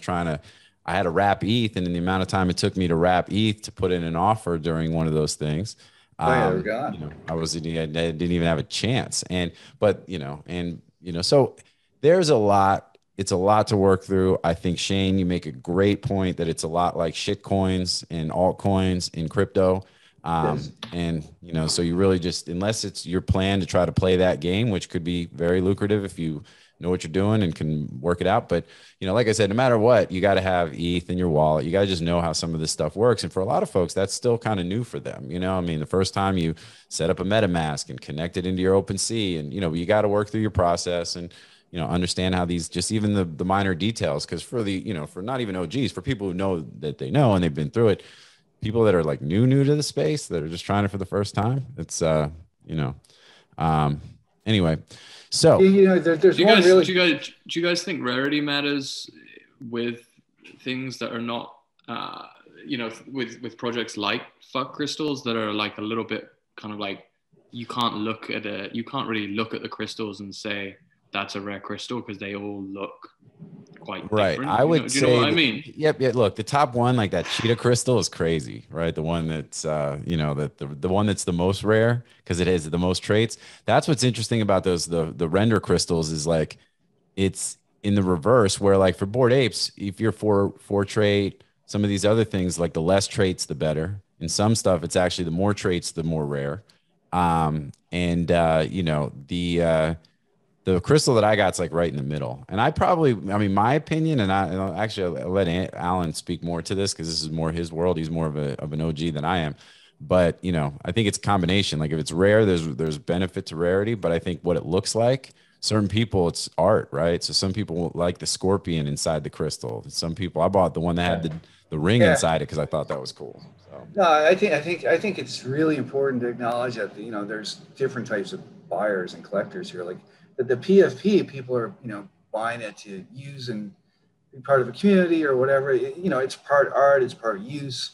had to wrap ETH, and in the amount of time it took me to wrap ETH to put in an offer during one of those things, you know, I didn't even have a chance. But, you know, so there's it's a lot to work through. I think, Shane, you make a great point that it's a lot like shit coins and altcoins in crypto. Yes. And, you know, so you really just, unless it's your plan to try to play that game, which could be very lucrative if you know what you're doing and can work it out. But, you know, like I said, no matter what, you got to have ETH in your wallet. You got to just know how some of this stuff works. And for a lot of folks, that's still kind of new for them. You know, I mean, the first time you set up a MetaMask and connect it into your OpenSea, and, you know, you got to work through your process and, you know, understand how these, just even the minor details, because for the, you know, for not even OGs, for people who know that they know and they've been through it, people that are like new to the space that are just trying it for the first time, it's you know, anyway, so you know, there's do one really. Do you guys think rarity matters with things that are not you know, with projects like Fuck Crystals that are like a little bit kind of like, you can't really look at the crystals and say that's a rare crystal because they all look quite right different. I would say, you know what I mean? Yep. Look, the top one, like that cheetah crystal, is crazy, right? The one that's you know, the one that's the most rare because it has the most traits. That's what's interesting about those the render crystals, is like, it's in the reverse, where like for Bored Apes, if you're four trait, some of these other things, like the less traits the better. In some stuff, it's actually the more traits the more rare. And you know, the crystal that I got is like right in the middle. And I mean, my opinion, and I'll let Alan speak more to this because this is more his world. He's more of an OG than I am. But, you know, I think it's a combination. Like if it's rare, there's benefit to rarity, but I think what it looks like certain people it's art, right? So some people like the scorpion inside the crystal. Some people, I bought the one that had the ring Yeah. inside it because I thought that was cool. So No, I think it's really important to acknowledge that there's different types of buyers and collectors here. Like the PFP, people are buying it to use and be part of a community or whatever. It's part art, it's part use.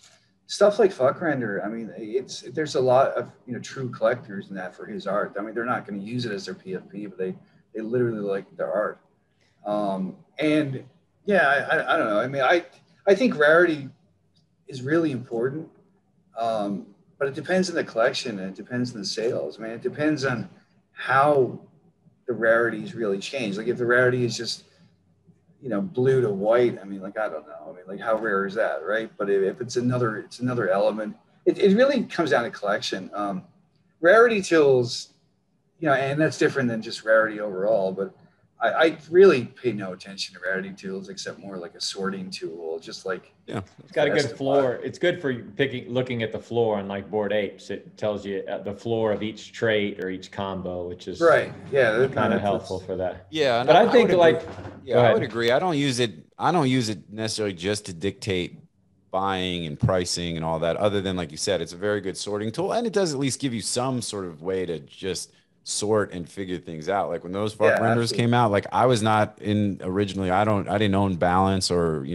Stuff like Fuck Render. I mean, there's a lot of true collectors in that for his art. I mean, they're not going to use it as their PFP, but they literally like their art. And yeah, I don't know. I mean, I think rarity is really important. But it depends on the collection and it depends on the sales. I mean, it depends on how the rarities really change. Like if the rarity is just, blue to white, I mean, like, I don't know. I mean, like how rare is that, right? But if it's another element, it really comes down to collection. Rarity tools, and that's different than just rarity overall, but I really pay no attention to rarity tools except more like a sorting tool, just like it's got a good floor. It's good for looking at the floor, and like Bored Apes, it tells you the floor of each trait or each combo, which is right. Yeah, kind of helpful for that. Yeah, but I think I would agree. I don't use it necessarily just to dictate buying and pricing and all that. Other than, like you said, it's a very good sorting tool, and it does at least give you some sort of way to just sort and figure things out. Like when those Fuck Renders came out, like I was not in originally. I didn't own Balance or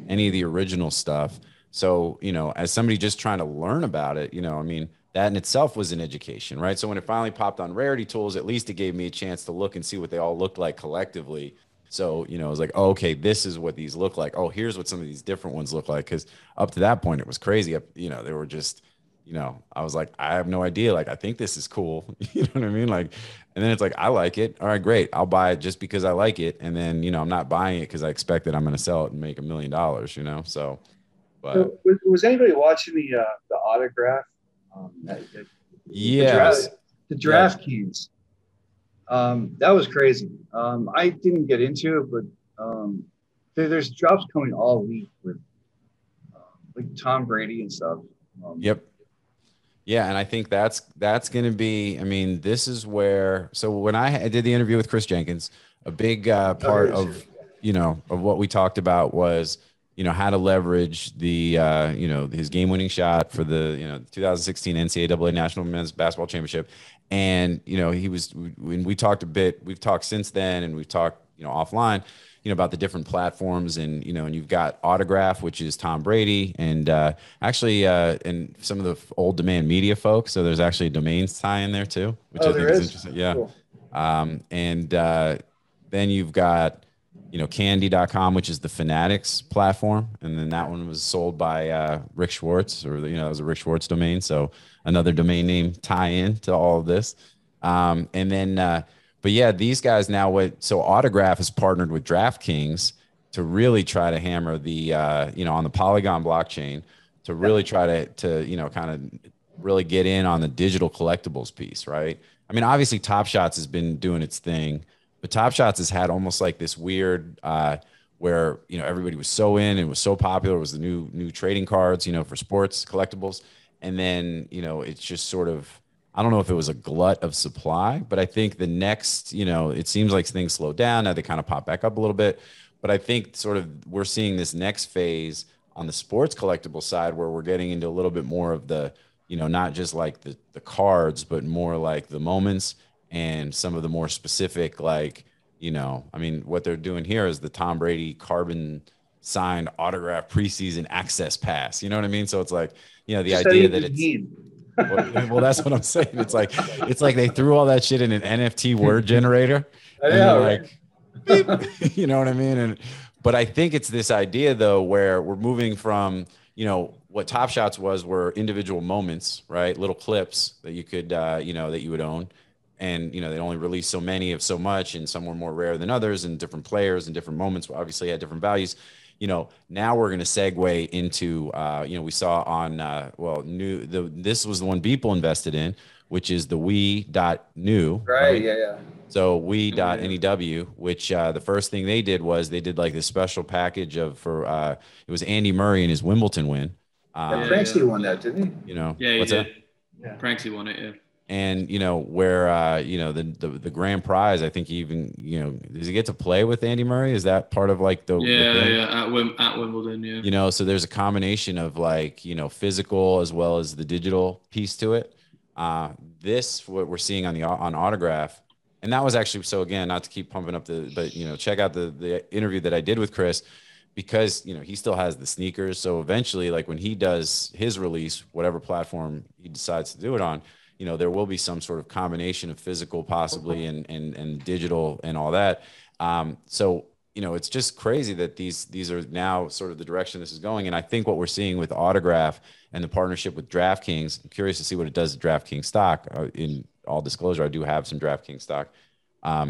any of the original stuff. So as somebody just trying to learn about it, I mean, that in itself was an education, right? So when it finally popped on Rarity Tools, at least it gave me a chance to look and see what they all looked like collectively. So it was like, oh, okay, this is what these look like. Oh, here's what some of these different ones look like. Because up to that point, it was crazy. They were just I was like, I have no idea. Like, I think this is cool. You know what I mean? Like, and then it's like, I like it. All right, great. I'll buy it just because I like it. And then, I'm not buying it because I expect that I'm going to sell it and make $1 million, So, but. So, was anybody watching the autograph? Yes. The draft keys. That was crazy. I didn't get into it, but there's drops coming all week with like Tom Brady and stuff. Yep. Yeah, and I think that's going to be. I mean, this is where. So when I did the interview with Chris Jenkins, a big part of of what we talked about was how to leverage the his game-winning shot for the 2016 NCAA National Men's Basketball Championship, and he was. When we talked a bit, we've talked since then, and we've talked offline. About the different platforms and you've got Autograph, which is Tom Brady, and actually and some of the old Demand Media folks. So there's actually a domains tie in there too, which I think is interesting. Yeah. Cool. And then you've got, Candy.com, which is the Fanatics platform. And then that one was sold by Rick Schwartz, or, that was a Rick Schwartz domain. So another domain name tie in to all of this. And then, but yeah, these guys now so Autograph has partnered with DraftKings to really try to hammer the, on the Polygon blockchain to really try to kind of really get in on the digital collectibles piece, right? I mean, obviously Top Shots has been doing its thing, but Top Shots has had almost like this weird, where, everybody was so in and was so popular. It was the new trading cards, for sports collectibles. And then, it's just sort of, I don't know if it was a glut of supply, but I think the next, it seems like things slowed down. Now they kind of pop back up a little bit. But I think sort of we're seeing this next phase on the sports collectible side where we're getting into a little bit more of the, not just like the cards, but more like the moments and some of the more specific, like, I mean, what they're doing here is the Tom Brady carbon signed autograph preseason access pass. You know what I mean? So it's like, the idea that it's, well, that's what I'm saying. It's like they threw all that shit in an NFT word generator. And they're like, beep, you know what I mean? But I think it's this idea though, where we're moving from, what Top Shots were individual moments, right? Little clips that you could, that you would own. And, they only released so many of so much, and some were more rare than others, and different players and different moments obviously had different values. Now we're going to segue into, we saw on, this was the one Beeple invested in, which is the we.new. Right. Yeah. So we.new, which the first thing they did was they did like this special package it was Andy Murray and his Wimbledon win. Pranksy won that, didn't he? Yeah, he what's did. that? Yeah. Pranksy won it, yeah. And, where, the grand prize, I think he even, does he get to play with Andy Murray? Is that part of like the thing? Yeah, at Wimbledon, yeah. So there's a combination of like, physical as well as the digital piece to it. What we're seeing on Autograph, and that was actually, so again, not to keep pumping up but check out the interview that I did with Chris, because he still has the sneakers. So eventually, like when he does his release, whatever platform he decides to do it on, there will be some sort of combination of physical possibly and digital and all that. So it's just crazy that these are now sort of the direction this is going. And I think what we're seeing with Autograph and the partnership with DraftKings, I'm curious to see what it does to DraftKings stock. In all disclosure, I do have some DraftKings stock. I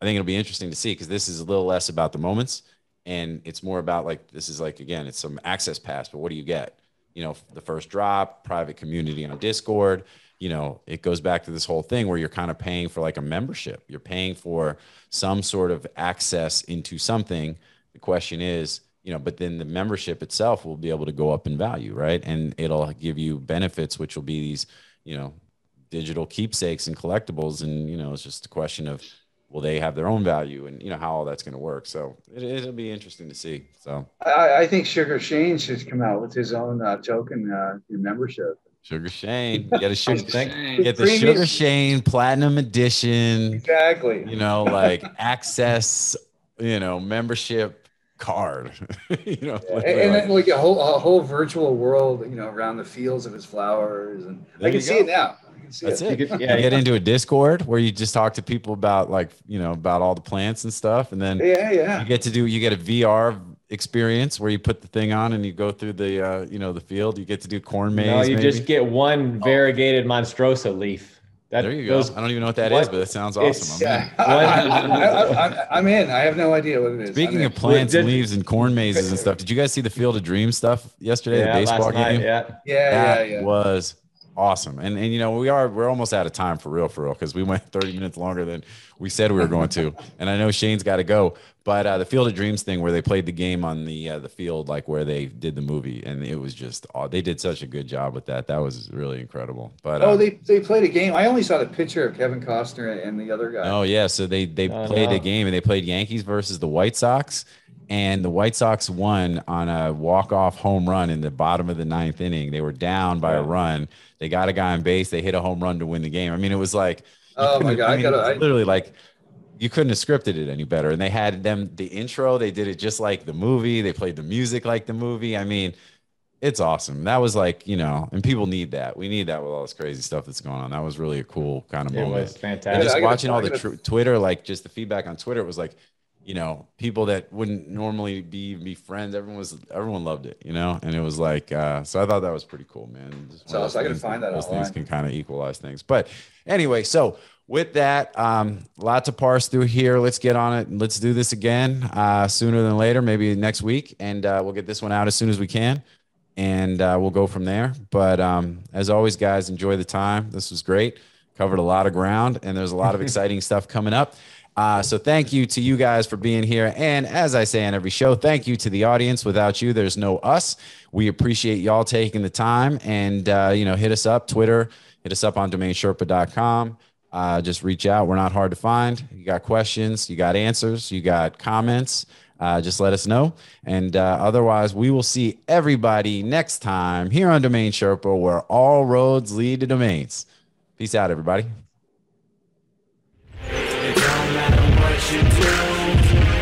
think it'll be interesting to see, because this is a little less about the moments and it's more about like, this is like, again, it's some access pass, but what do you get? The first drop, private community on Discord. It goes back to this whole thing where you're kind of paying for like a membership. You're paying for some sort of access into something. The question is, but then the membership itself will be able to go up in value, right? And it'll give you benefits, which will be these, digital keepsakes and collectibles. And, it's just a question of, will they have their own value, and how all that's going to work. So it'll be interesting to see. So I think Sugar Shane should come out with his own token membership. Sugar Shane, get the Premium. Sugar Shane Platinum Edition. Exactly. Like access, membership card. And then like a whole virtual world, around the fields of his flowers, and I can see it now. That's it. You get into a Discord where you just talk to people about like, about all the plants and stuff. And then you get a VR experience where you put the thing on and you go through the, the field. You get to do corn maze. No, you just get one variegated Monstrosa leaf. There you go. I don't even know what that is, but it sounds awesome. I'm in. I have no idea what it is. Speaking of plants and leaves and corn mazes and stuff, did you guys see the Field of Dreams stuff yesterday? The baseball game? Yeah. Was awesome. And we're almost out of time for real, because we went 30 minutes longer than we said we were going to. And I know Shane's got to go, but the Field of Dreams thing where they played the game on the field, like where they did the movie, and it was just, they did such a good job with that. That was really incredible. But they played a game. I only saw the picture of Kevin Costner and the other guy. Oh yeah, so they played a game, and they played Yankees versus the White Sox. And the White Sox won on a walk-off home run in the bottom of the 9th inning. They were down by a run. They got a guy on base. They hit a home run to win the game. I mean, it was like, oh my God, literally like, you couldn't have scripted it any better. And they had the intro. They did it just like the movie. They played the music like the movie. I mean, it's awesome. That was like, and people need that. We need that with all this crazy stuff that's going on. That was really a cool kind of moment. It was fantastic. And just watching all the Twitter, like just the feedback on Twitter, it was like, people that wouldn't normally be friends, everyone loved it, and it was like, so I thought that was pretty cool, man. So I gotta find that. Those things can kind of equalize things. But anyway, so with that, lots to parse through here. Let's get on it and let's do this again sooner than later, maybe next week, and we'll get this one out as soon as we can, and we'll go from there. But as always, guys, enjoy the time. This was great. Covered a lot of ground, and there's a lot of exciting stuff coming up. So thank you to you guys for being here. And as I say on every show, thank you to the audience. Without you, there's no us. We appreciate y'all taking the time, and, hit us up, Twitter, hit us up on DomainSherpa.com. Just reach out. We're not hard to find. You got questions, you got answers, you got comments, just let us know. And otherwise, we will see everybody next time here on Domain Sherpa, where all roads lead to domains. Peace out, everybody. It don't matter what you do.